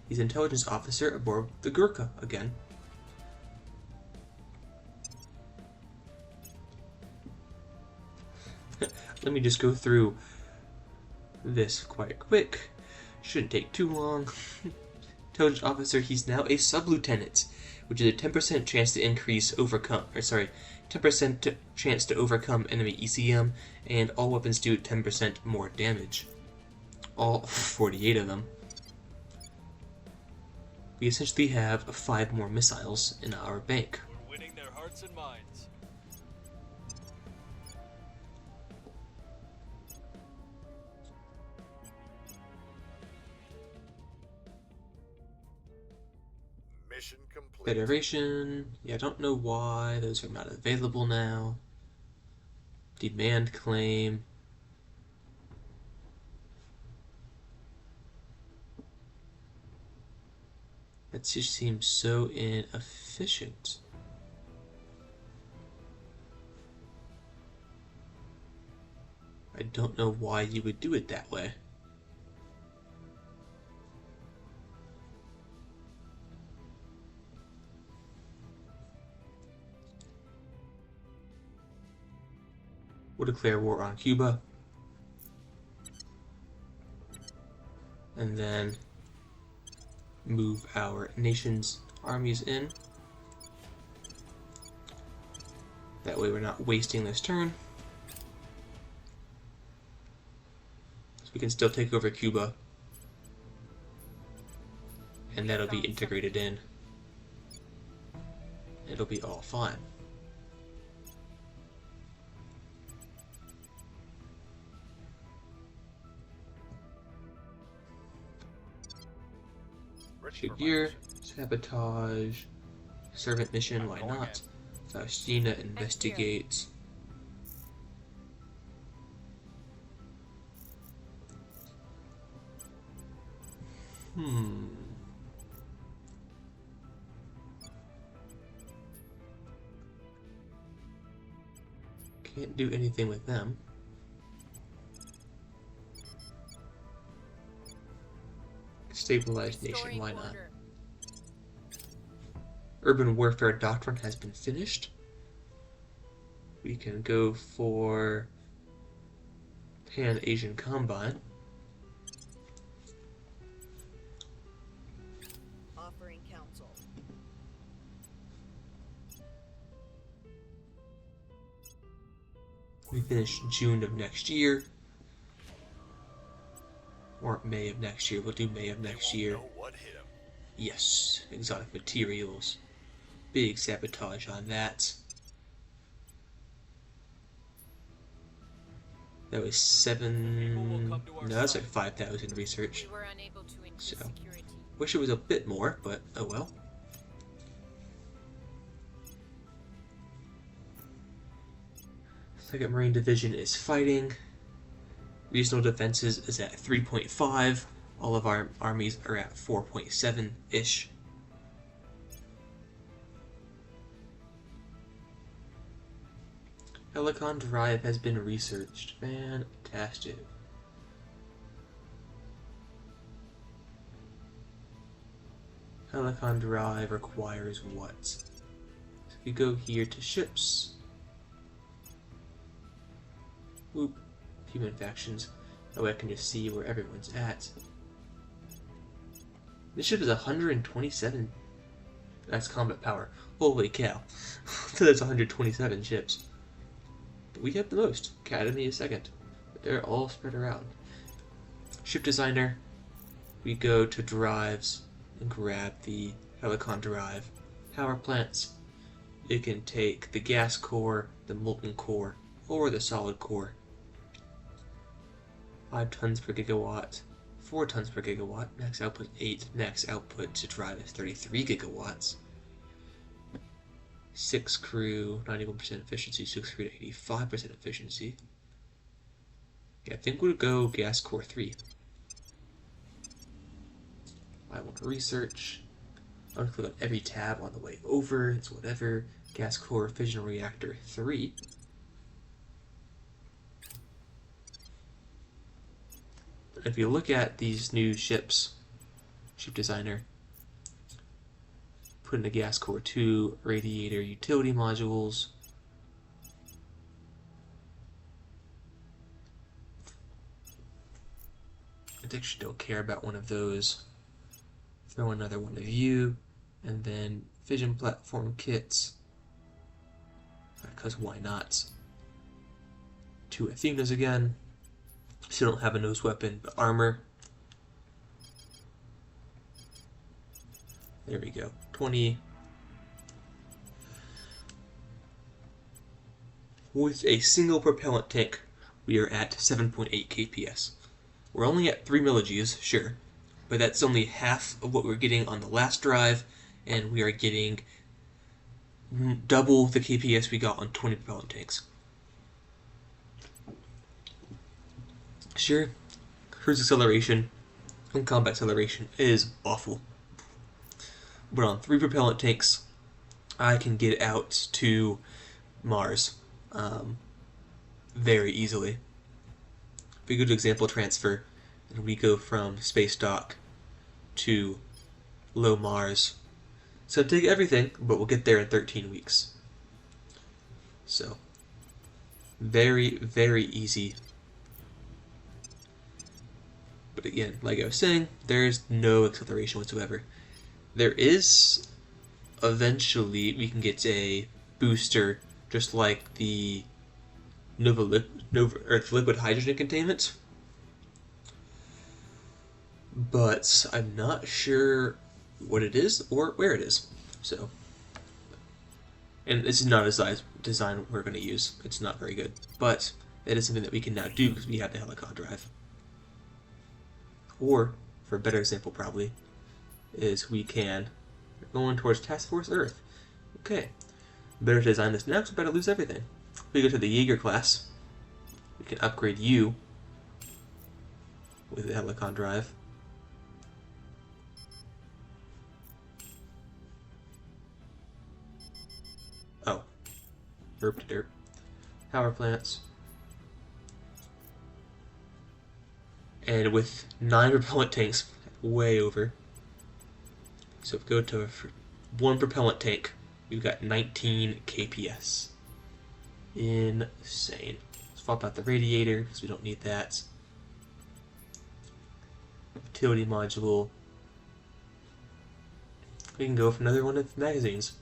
He's an intelligence officer aboard the Gurkha again. Let me just go through this quite quick. Shouldn't take too long. Intelligence officer, he's now a sub-lieutenant, which is a 10% chance to 10% chance to overcome enemy ECM, and all weapons do 10% more damage. All 48 of them. We essentially have 5 more missiles in our bank. We're winning their hearts and minds. Mission complete. Federation, yeah, I don't know why those are not available now. Demand claim. That just seems so inefficient. I don't know why you would do it that way. We'll declare war on Cuba. And then move our nation's armies in. That way we're not wasting this turn. So we can still take over Cuba. And that'll be integrated in. It'll be all fine. Figure, sabotage, servant mission, why not? Faustina investigates. Can't do anything with them. Stabilized nation, why not? Urban warfare doctrine has been finished. We can go for Pan-Asian Combine. Offering counsel. We finish June of next year. Or May of next year. We'll do May of next year. Know what hit 'em. Yes, exotic materials. Big sabotage on that. That was 7... No, that's like 5,000 research. We were unable to increase So, security. wish it was a bit more, but oh well. Second Marine Division is fighting. Regional defenses is at 3.5. All of our armies are at 4.7-ish. Helicon Drive has been researched. Fantastic. Helicon Drive requires what? So if you go here to ships. Whoop. Human factions. That way I can just see where everyone's at. This ship is 127. That's combat power. Holy cow. So that's 127 ships. But we have the most. Academy is second. But they're all spread around. Ship designer, we go to drives and grab the Helicon drive. Power plants, it can take the gas core, the molten core, or the solid core. 5 tons per gigawatt, 4 tons per gigawatt, max output 8, max output to drive is 33 gigawatts. 6 crew, 91% efficiency, 6 crew to 85% efficiency. Yeah, I think we'll go gas core 3. I want to research. I'm going to click on every tab on the way over. It's whatever. Gas core fission reactor 3. If you look at these new ships, ship designer, put in a gas core 2, radiator, utility modules. I actually don't care about one of those. Throw another one of you, and then fission platform kits, because why not? 2 Athenas again. Still don't have a nose weapon, but armor. There we go. 20. With a single propellant tank, we are at 7.8 kps. We're only at 3 milligis, sure, but that's only half of what we're getting on the last drive, and we are getting double the kps we got on 20 propellant tanks. Sure, cruise acceleration and combat acceleration is awful, but on 3 propellant tanks, I can get out to Mars very easily. If we go to example transfer, and we go from space dock to low Mars, it's going to take everything, but we'll get there in 13 weeks. So, very, very easy. But again, like I was saying, there's no acceleration whatsoever. There is, eventually, we can get a booster just like the Earth liquid hydrogen containment. But I'm not sure what it is or where it is. So, and this is not a design we're going to use. It's not very good. But that is something that we can now do because we have the Helicon drive. Or, for a better example probably, is we're going towards Task Force Earth. Okay, better to design this now because we're about to lose everything. If we go to the Jaeger class, we can upgrade you with the Helicon drive. Oh, derp to derp. Power plants. And with 9 propellant tanks, way over. So if we go to 1 propellant tank, we've got 19 kps. Insane. Let's swap out the radiator, because we don't need that. Utility module. We can go for another one of the magazines.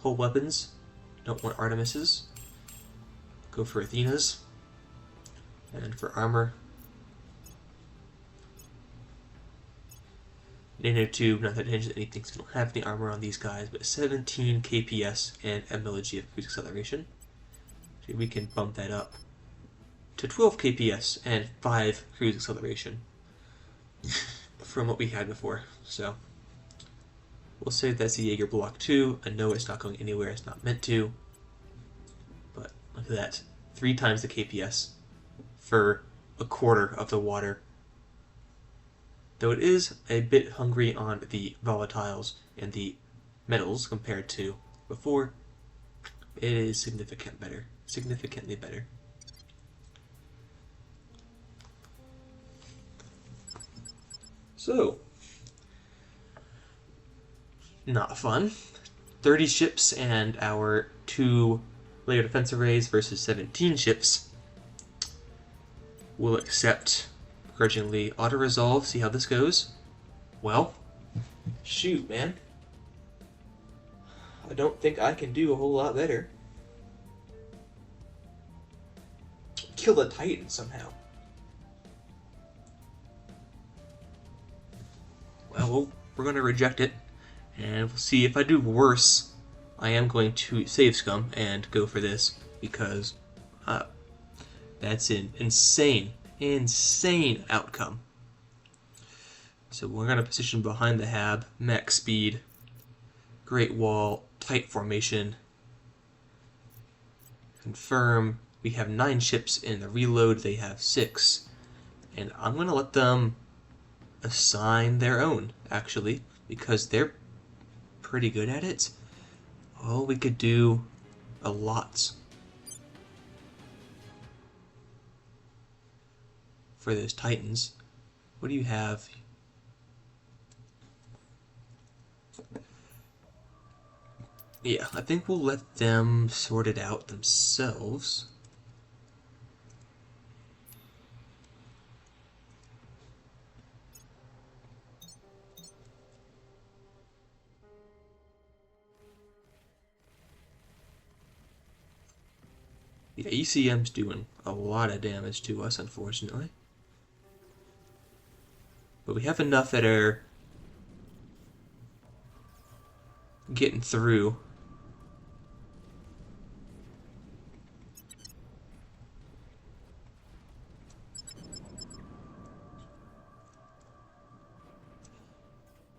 Hull weapons. Don't want Artemises. Go for Athenas. And for armor, nanotube, not that it changes anything, so we don't have any armor on these guys, but 17 kps and a milli of cruise acceleration. So we can bump that up to 12 kps and 5 cruise acceleration from what we had before. So we'll say that's the Jaeger Block 2. I know it's not going anywhere, it's not meant to, but look at that. 3 times the kps for a quarter of the water. Though it is a bit hungry on the volatiles and the metals compared to before, it is significantly better. So, not fun. 30 ships and our 2 layer defense arrays versus 17 ships. We'll accept grudgingly auto-resolve, see how this goes. Well, shoot, man. I don't think I can do a whole lot better. Kill the Titan somehow. well, we're going to reject it, and we'll see if I do worse. I am going to save scum and go for this, because that's an insane outcome. So we're going to position behind the hab, max speed, great wall, tight formation, confirm. We have 9 ships in the reload, they have 6, and I'm going to let them assign their own, actually, because they're pretty good at it. Oh, we could do a lot for those Titans. What do you have? Yeah, I think we'll let them sort it out themselves. Yeah, ECM's doing a lot of damage to us, unfortunately. But we have enough that are getting through.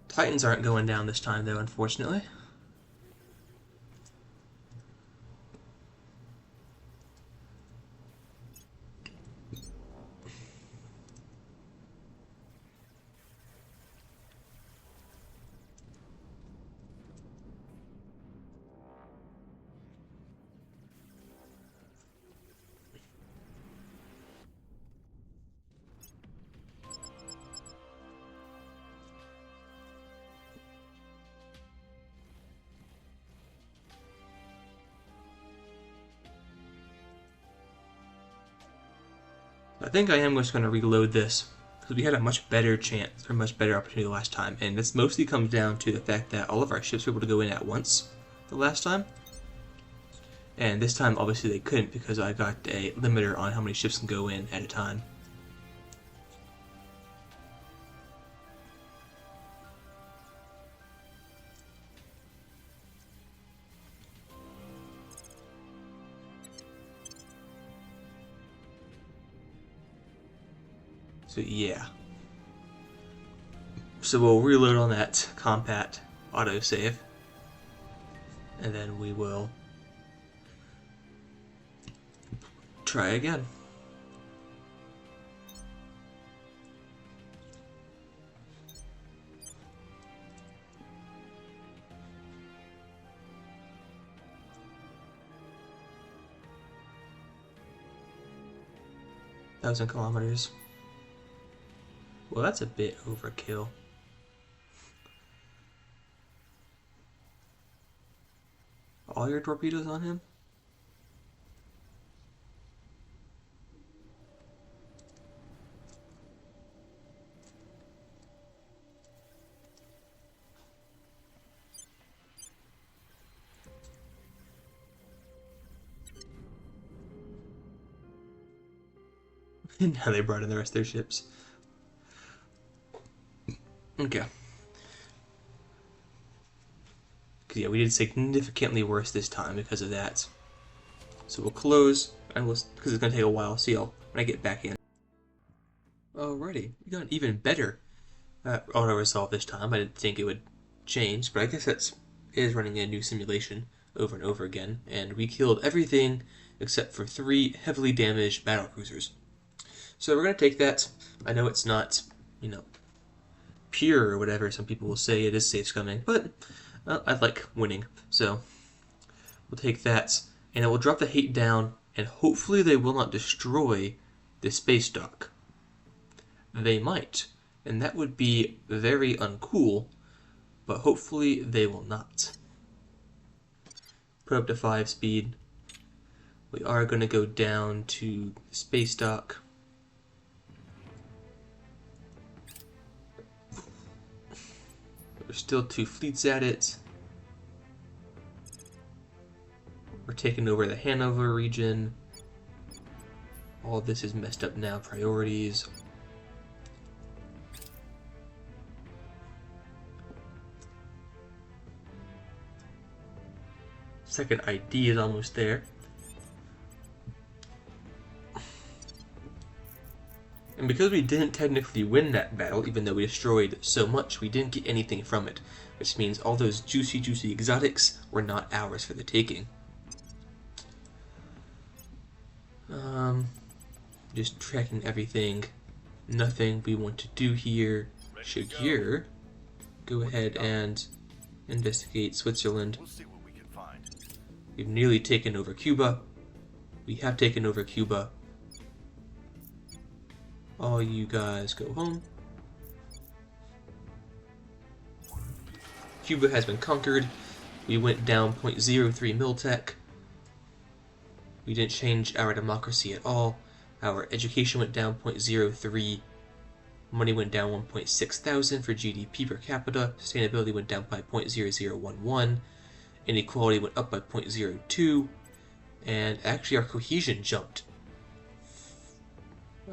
Titans aren't going down this time, though, unfortunately. I think I am just going to reload this, because we had a much better chance, or much better opportunity last time, and this mostly comes down to the fact that all of our ships were able to go in at once the last time. And this time, obviously, they couldn't, because I got a limiter on how many ships can go in at a time. So yeah. So we'll reload on that compat autosave, and then we will try again. Thousand kilometers. Well, that's a bit overkill. All your torpedoes on him? And now they brought in the rest of their ships. Okay. Because yeah, we did significantly worse this time because of that. So we'll close, and we'll, because it's going to take a while, see y'all when I get back in. Alrighty, we got an even better auto-resolve this time. I didn't think it would change, but I guess it is running a new simulation over and over again. And we killed everything except for 3 heavily damaged battlecruisers. So we're going to take that. I know it's not, pure or whatever. Some people will say it is safe scumming, but I like winning. So we'll take that, and it will drop the hate down, and hopefully they will not destroy the space dock. They might, and that would be very uncool, but hopefully they will not. Put up to 5 speed. We are going to go down to the space dock. There's still 2 fleets at it. We're taking over the Hanover region. All this is messed up now. Priorities. Second ID is almost there. And because we didn't technically win that battle, even though we destroyed so much, we didn't get anything from it. Which means all those juicy exotics were not ours for the taking. Just tracking everything. Nothing we want to do here. Shagir, go ahead and investigate Switzerland. We'll see what we can find. We've nearly taken over Cuba. We have taken over Cuba. All you guys go home. Cuba has been conquered. We went down 0.03 miltech. We didn't change our democracy at all. Our education went down 0.03. Money went down 1.6 thousand for GDP per capita. Sustainability went down by 0.0011. Inequality went up by 0.02. And actually our cohesion jumped.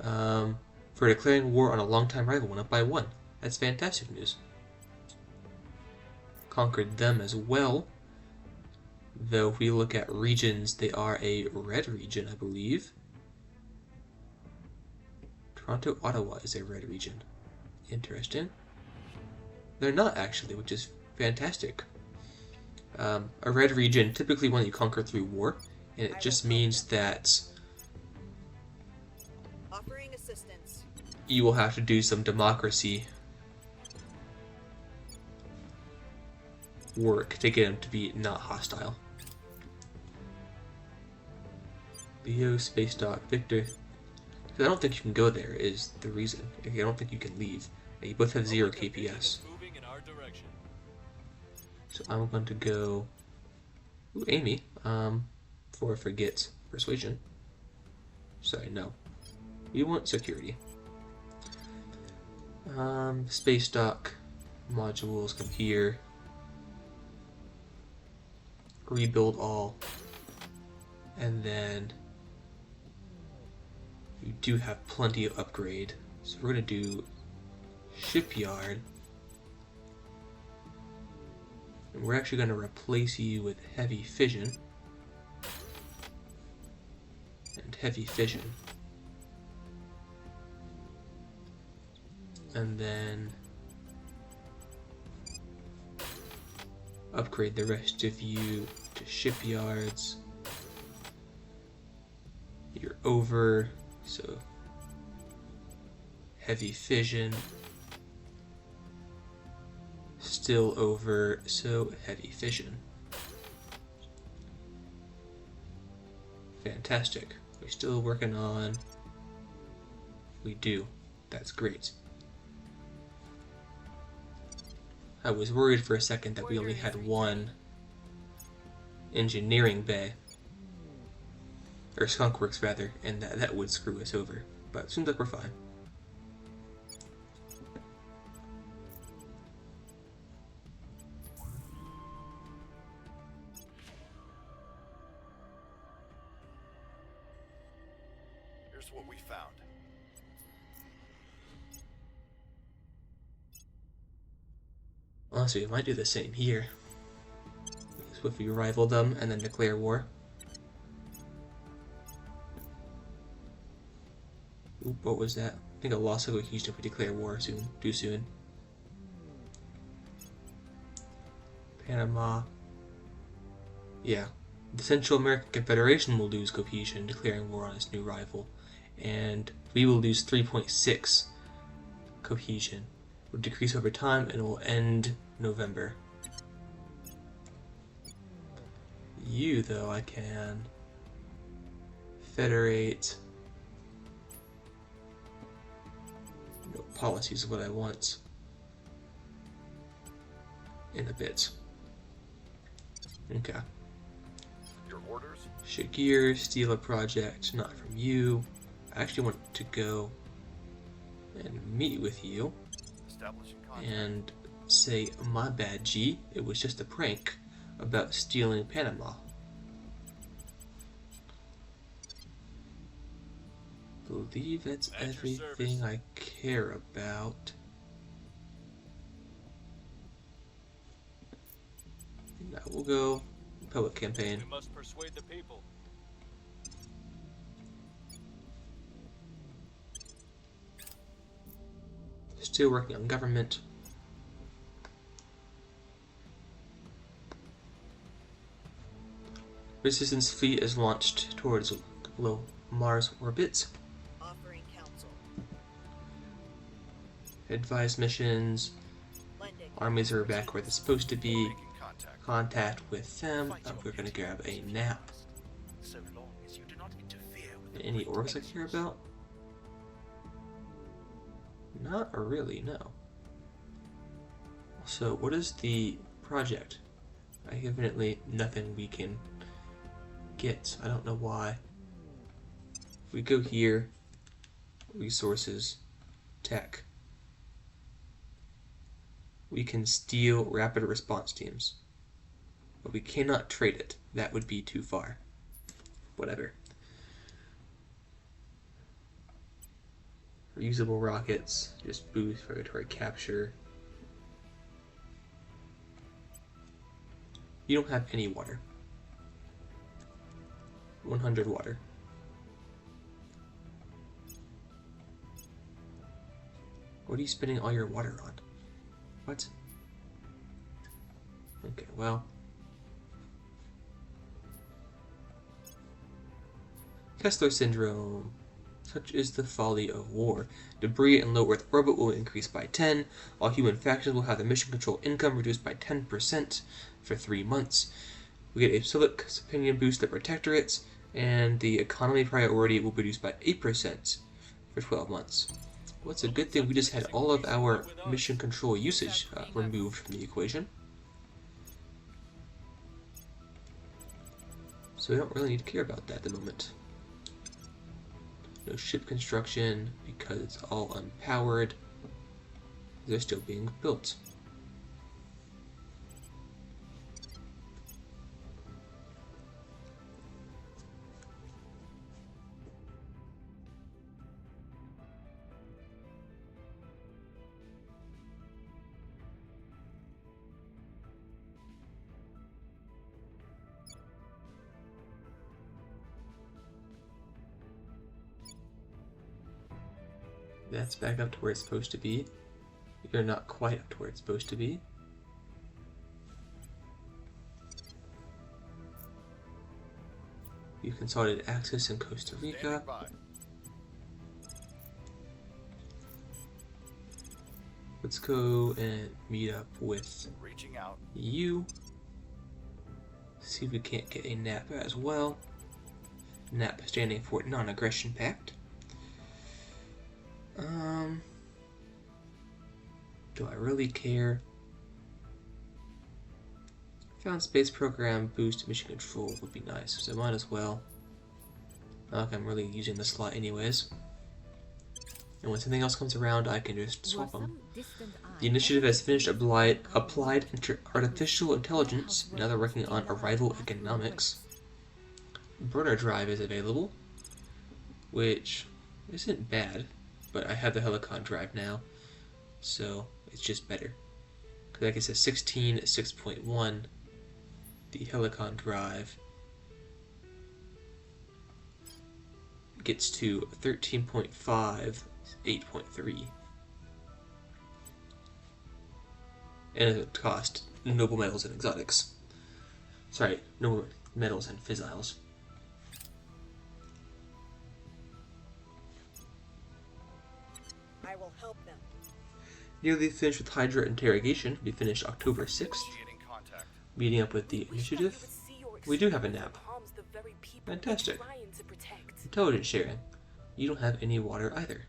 For declaring war on a longtime rival went up by 1. That's fantastic news. Conquered them as well. Though if we look at regions, they are a red region, I believe. Toronto, Ottawa is a red region. Interesting. They're not actually, which is fantastic. A red region, typically one that you conquer through war, and it just means that Offering assistance. you will have to do some democracy work to get them to be not hostile. Leo, Space Dock, Victor. I don't think you can go there is the reason. I don't think you can leave. You both have 0 KPS. Moving in our direction. So I'm going to go Amy for forget persuasion. Sorry, no. We want security. Space dock modules come here. Rebuild all. And then you do have plenty of upgrade. So we're going to do shipyard. And we're actually going to replace you with heavy fission. And heavy fission. And then upgrade the rest of you to shipyards. You're over, so heavy fission. Still over, so heavy fission. Fantastic. We're still working on. We do. That's great. I was worried for a second that we only had one engineering bay, or skunk works rather, and that would screw us over. But it seems like we're fine. Here's what we found. Honestly, we might do the same here. Swiftly rival them and then declare war. Oop, what was that? I think a loss of cohesion if we declare war soon. Too soon. Panama. Yeah. The Central American Confederation will lose cohesion, declaring war on its new rival. And we will lose 3.6 cohesion. It will decrease over time and will end November. You, though, I can federate. No, policies is what I want in a bit. Okay. Your orders? Shagir, steal a project, not from you. I actually want to go and meet with you Establishing contact. and say, my bad, G, it was just a prank about stealing Panama. Believe that's At your everything service. I care about. And I will go public campaign. We must persuade the people. Still working on government. Resistance fleet is launched towards low Mars orbits. Offering counsel. Advised missions. Lending. Armies are back where they're supposed to be. Making contact. Contact with them. We're gonna grab a nap. So long as you do not interfere with the Any great orcs I care about? Not really, no. So, what is the project? I evidently nothing we can get. I don't know why. If we go here, resources, tech, we can steal rapid response teams. But we cannot trade it. That would be too far. Whatever. Reusable rockets, just boost regulatory capture. You don't have any water. 100 water. What are you spending all your water on? What? Okay, well. Kessler syndrome. Such is the folly of war. Debris in low Earth orbit will increase by 10. All human factions will have the mission control income reduced by 10% for 3 months. We get a civic opinion boost at protectorates, and the economy priority will be reduced by 8% for 12 months. Well, it's a good thing we just had all of our mission control usage removed from the equation. So we don't really need to care about that at the moment. No ship construction because it's all unpowered. They're still being built. That's back up to where it's supposed to be. You're not quite up to where it's supposed to be. You consolidated access in Costa Rica. Standing by. Let's go and meet up with Reaching out. you. See if we can't get a NAP as well. NAP standing for Non-Aggression Pact. Do I really care? Found space program boost mission control would be nice, so might as well. Not like I'm really using the slot anyways. And when something else comes around, I can just swap them. The initiative has finished applied artificial intelligence. Now they're working on arrival economics. Burner drive is available, which isn't bad, but I have the Helicon drive now, so it's just better. Because like I said, 16.6.1, the Helicon drive gets to 13.5, 8.3. And it cost noble metals and exotics. Sorry, noble metals and fissiles. I will help them. Nearly finished with Hydra interrogation. We finished October 6th. Initiating contact. Meeting up with the initiative. We do have a nap. Fantastic. Intelligence sharing. You don't have any water either.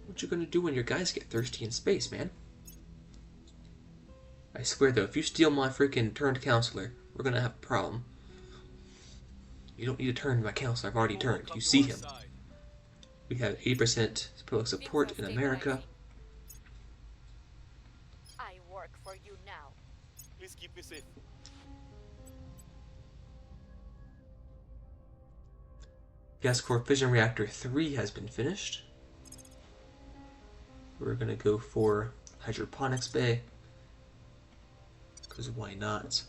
What you gonna do when your guys get thirsty in space, man? I swear though, if you steal my freaking turned counselor, we're gonna have a problem. You don't need to turn my counselor, I've already turned. You see him. We have 80% public support in America. I work for you now. Please keep me safe. Gas Core Fission Reactor 3 has been finished. We're gonna go for Hydroponics Bay. Because why not?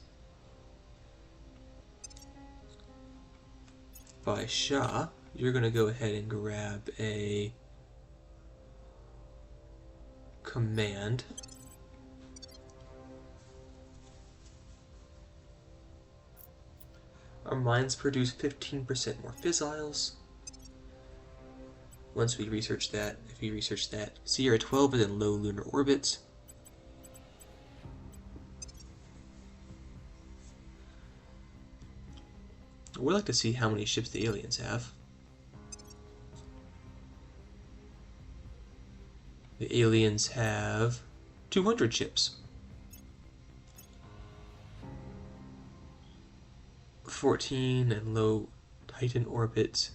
by Shah, you're going to go ahead and grab a command. Our mines produce 15% more fissiles. Once we research that, if we research that, Sierra 12 is in low lunar orbits. We'd like to see how many ships the aliens have. The aliens have 200 ships. 14 in low Titan orbit,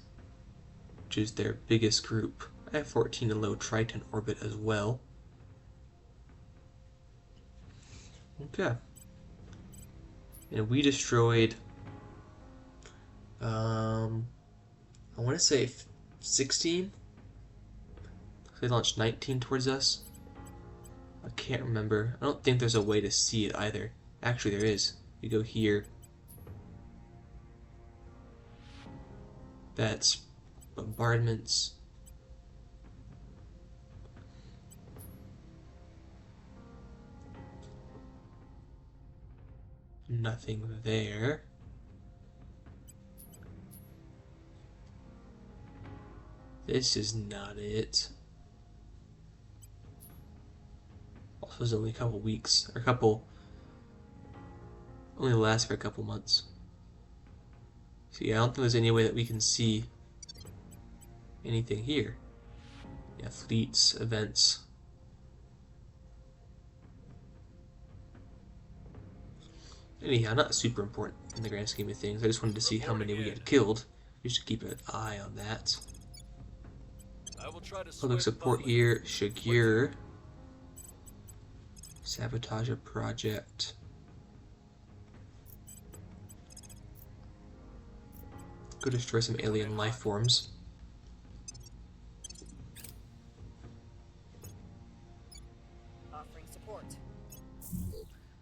which is their biggest group. I have 14 in low Triton orbit as well. Okay. And we destroyed, I want to say 16? They launched 19 towards us. I can't remember. I don't think there's a way to see it either. Actually, there is. You go here. That's bombardments. Nothing there. This is not it. Also, it's only a couple weeks, or only lasts for a couple months. So yeah, I don't think there's any way that we can see anything here. Yeah, fleets, events. Anyhow, not super important in the grand scheme of things. I just wanted to see how many we had killed. We should keep an eye on that. I will try to Public support here, Shagur. Sabotage a project. Go destroy some alien life forms. Offering support.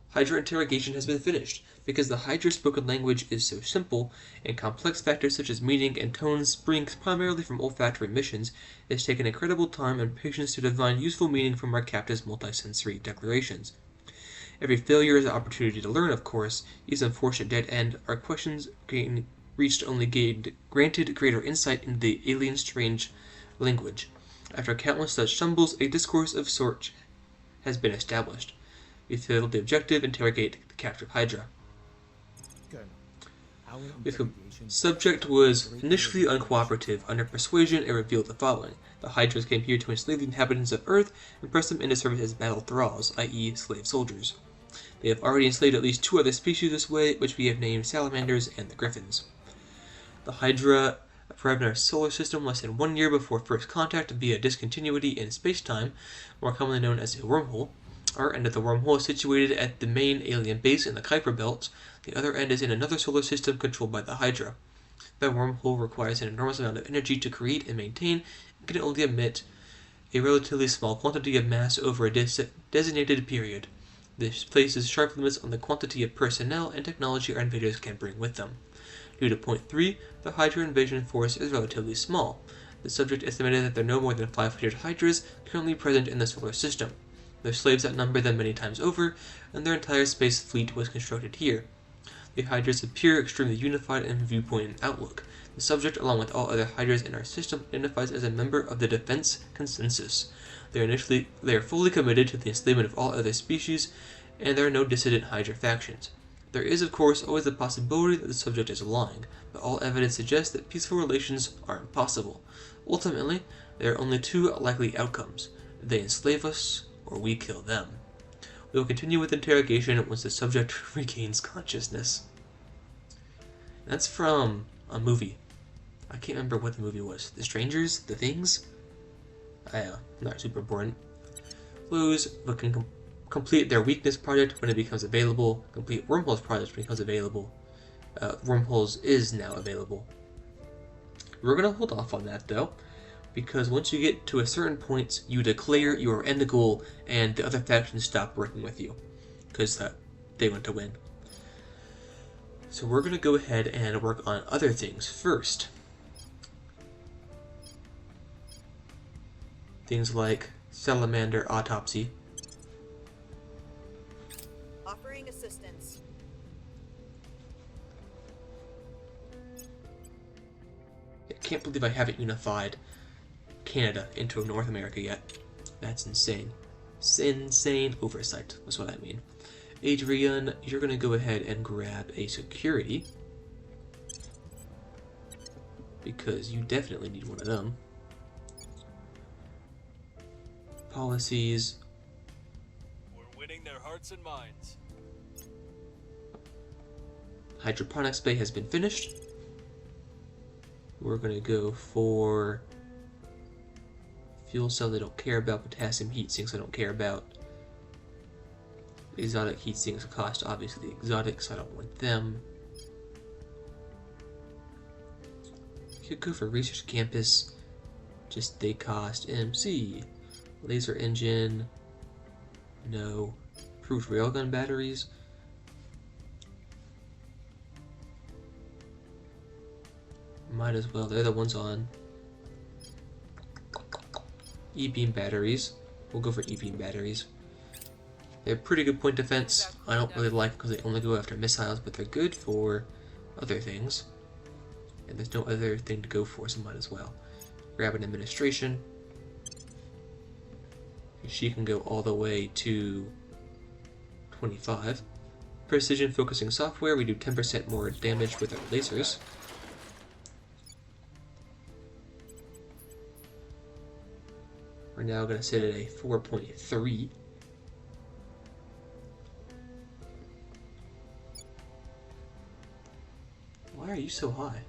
Hydra interrogation has been finished. Because the Hydra spoken language is so simple, and complex factors such as meaning and tone spring primarily from olfactory emissions, it has taken incredible time and patience to divine useful meaning from our captive's multisensory declarations. Every failure is an opportunity to learn, of course. Each unfortunate dead end, our questions reached only granted greater insight into the alien strange language. After countless such stumbles, a discourse of sorts has been established. We failed the objective, interrogate the captive Hydra. The subject was initially uncooperative. Under persuasion, it revealed the following. The Hydras came here to enslave the inhabitants of Earth and press them into service as battle thralls, i.e. slave soldiers. They have already enslaved at least 2 other species this way, which we have named salamanders and the griffins. The Hydra arrived in our solar system less than 1 year before first contact via discontinuity in space-time, more commonly known as a wormhole. Our end of the wormhole is situated at the main alien base in the Kuiper Belt. The other end is in another solar system controlled by the Hydra. That wormhole requires an enormous amount of energy to create and maintain, and can only emit a relatively small quantity of mass over a designated period. This places sharp limits on the quantity of personnel and technology our invaders can bring with them. Due to point 3, the Hydra invasion force is relatively small. The subject estimated that there are no more than 500 Hydras currently present in the solar system. Their slaves outnumber them many times over, and their entire space fleet was constructed here. The Hydras appear extremely unified in viewpoint and outlook. The subject, along with all other Hydras in our system, identifies as a member of the Defense Consensus. They are fully committed to the enslavement of all other species, and there are no dissident Hydra factions. There is, of course, always the possibility that the subject is lying, but all evidence suggests that peaceful relations are impossible. Ultimately, there are only 2 likely outcomes. They enslave us, or we kill them. We will continue with interrogation once the subject regains consciousness. That's from a movie. I can't remember what the movie was. The Strangers? The Things? Not super important. Clues, but can complete their weakness project when it becomes available. Complete Wormholes project when it becomes available. Wormholes is now available. We're going to hold off on that though, because once you get to a certain point, you declare your end goal and the other factions stop working with you, because they want to win. So we're going to go ahead and work on other things first. Things like salamander autopsy. Offering assistance. I can't believe I haven't unified Canada into North America yet. That's insane. Insane oversight, that's what I mean. Adrian, you're going to go ahead and grab a security, because you definitely need one of them. Policies. We're winning their hearts and minds. Hydroponics bay has been finished. We're going to go for fuel cell they don't care about, potassium heat sinks I don't care about. Exotic heat sinks cost obviously exotic, so I don't want them. Could go for research campus, just they cost MC. Laser engine, no. Improved railgun batteries. Might as well, they're the ones on. E-beam batteries. We'll go for E-beam batteries. They have pretty good point defense. I don't really like because they only go after missiles, but they're good for other things. And there's no other thing to go for, so might as well. Grab an administration. She can go all the way to 25. Precision focusing software, we do 10% more damage with our lasers. We're now going to sit at a 4.3. Why are you so high?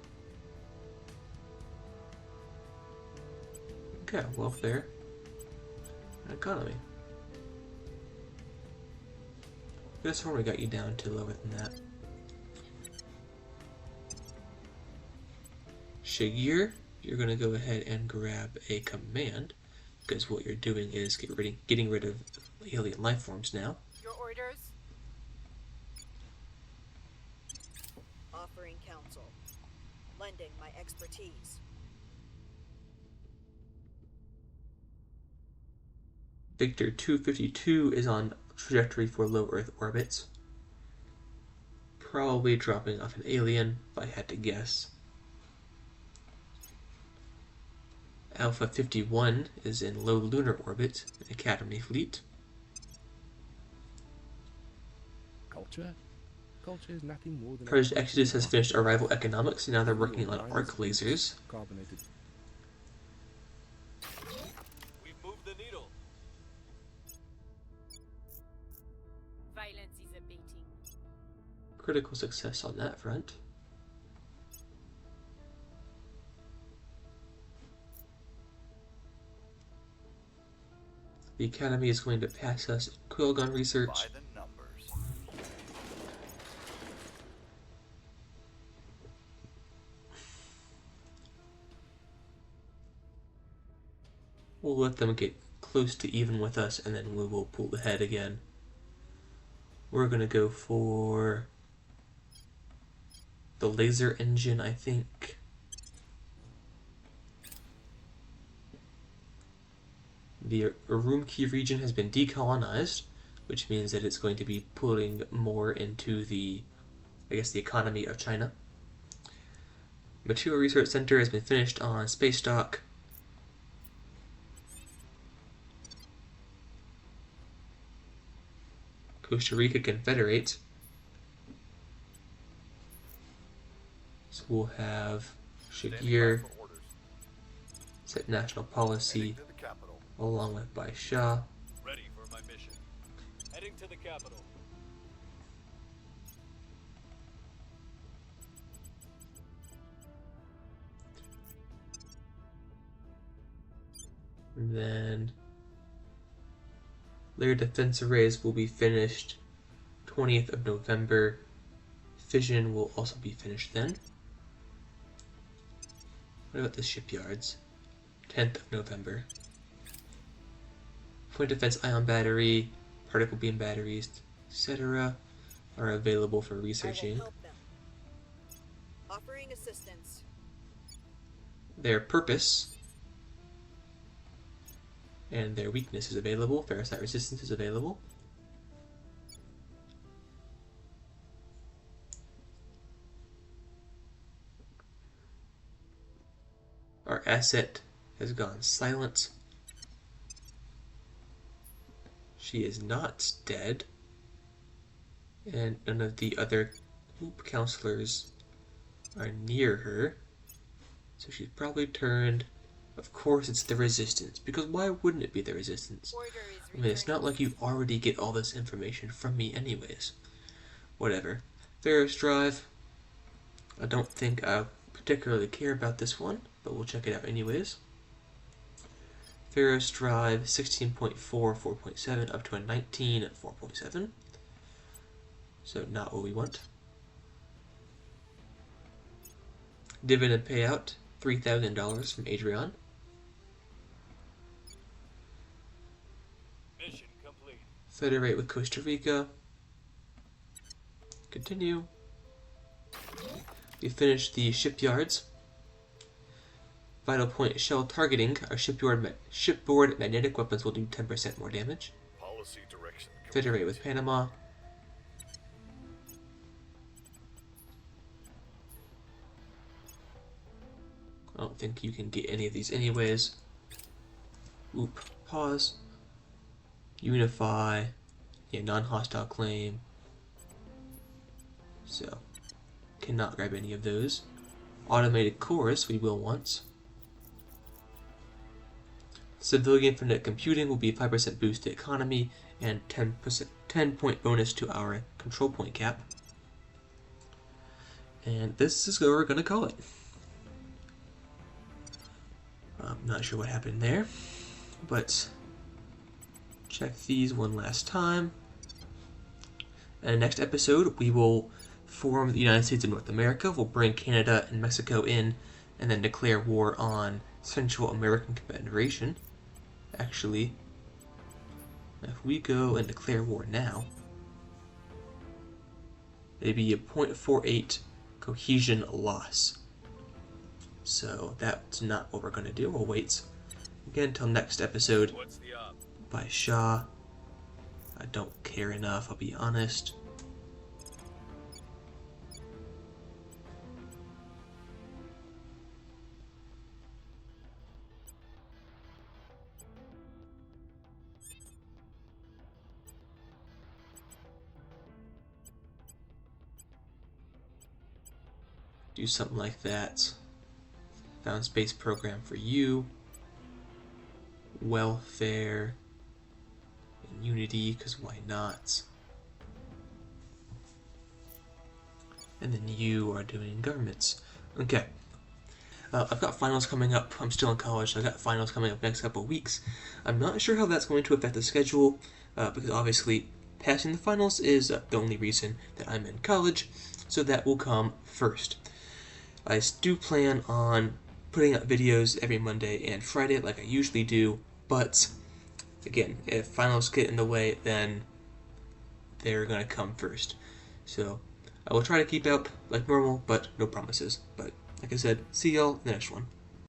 Okay, welfare. And economy. This one we got you down to lower than that. Shagir, you're going to go ahead and grab a command, because what you're doing is getting rid of alien life forms now. Your orders? Offering counsel. Lending my expertise. Victor 252 is on trajectory for low Earth orbits. Probably dropping off an alien, if I had to guess. Alpha 51 is in low lunar orbit, an Academy fleet. Culture? Culture is nothing more than Project Exodus has finished Arrival Economics, and now they're working on arc lasers. carbonated. We've moved the needle. Violence is abating. Critical success on that front. The Academy is going to pass us in quill gun research. By the numbers. We'll let them get close to even with us, and then we will pull ahead again. We're going to go for the laser engine, I think. The Urumqi region has been decolonized, which means that it's going to be pulling more into the, I guess, the economy of China. Material Research Center has been finished on space dock. Costa Rica Confederate. So we'll have Standing Shagir by for orders. set national policy Heading to the capital. along with Baisha. Ready for my mission. Heading to the capital. And then layer defense arrays will be finished 20th of November. Fission will also be finished then. What about the shipyards? 10th of November. Point defense ion battery, particle beam batteries, etc. are available for I will researching. help them. Offering assistance. Their purpose And their weakness is available. Ferrocite resistance is available. Our asset has gone silent. She is not dead. And none of the other counselors are near her. So she's probably turned. Of course it's the resistance, because why wouldn't it be the resistance? I mean, it's not like you already get all this information from me anyways. Whatever. Ferris Drive. I don't think I particularly care about this one, but we'll check it out anyways. Ferris Drive 16.4, 4.7 up to a 19 at 4.7. So not what we want. Dividend payout, $3,000 from Adrian. Mission complete. Federate with Costa Rica. Continue. We finished the shipyards. Vital point shell targeting. Our shipboard magnetic weapons will do 10% more damage. Policy direction. Federate with Panama. I don't think you can get any of these anyways. Oop. Pause. Unify. Yeah, non-hostile claim. So, cannot grab any of those. Automated chorus we will want. Civilian Internet Computing will be a 5% boost to economy and 10-point bonus to our control point cap. And this is what we're going to call it. I'm not sure what happened there, but check these one last time. And next episode, we will form the United States of North America. We'll bring Canada and Mexico in, and then declare war on Central American Confederation. Actually, if we go and declare war now, it'd be a 0.48 cohesion loss. So that's not what we're going to do. We'll wait again until next episode. What's the op? By Shaw. I don't care enough, I'll be honest. Do something like that. Found space program for you. Welfare. And unity, because why not? And then you are doing governments. Okay. I've got finals coming up. I'm still in college, so I've got finals coming up next couple of weeks. I'm not sure how that's going to affect the schedule, because obviously passing the finals is the only reason that I'm in college, so that will come first. I do plan on putting out videos every Monday and Friday like I usually do, but again, if finals get in the way, then they're going to come first. So I will try to keep up like normal, but no promises. But like I said, see y'all in the next one.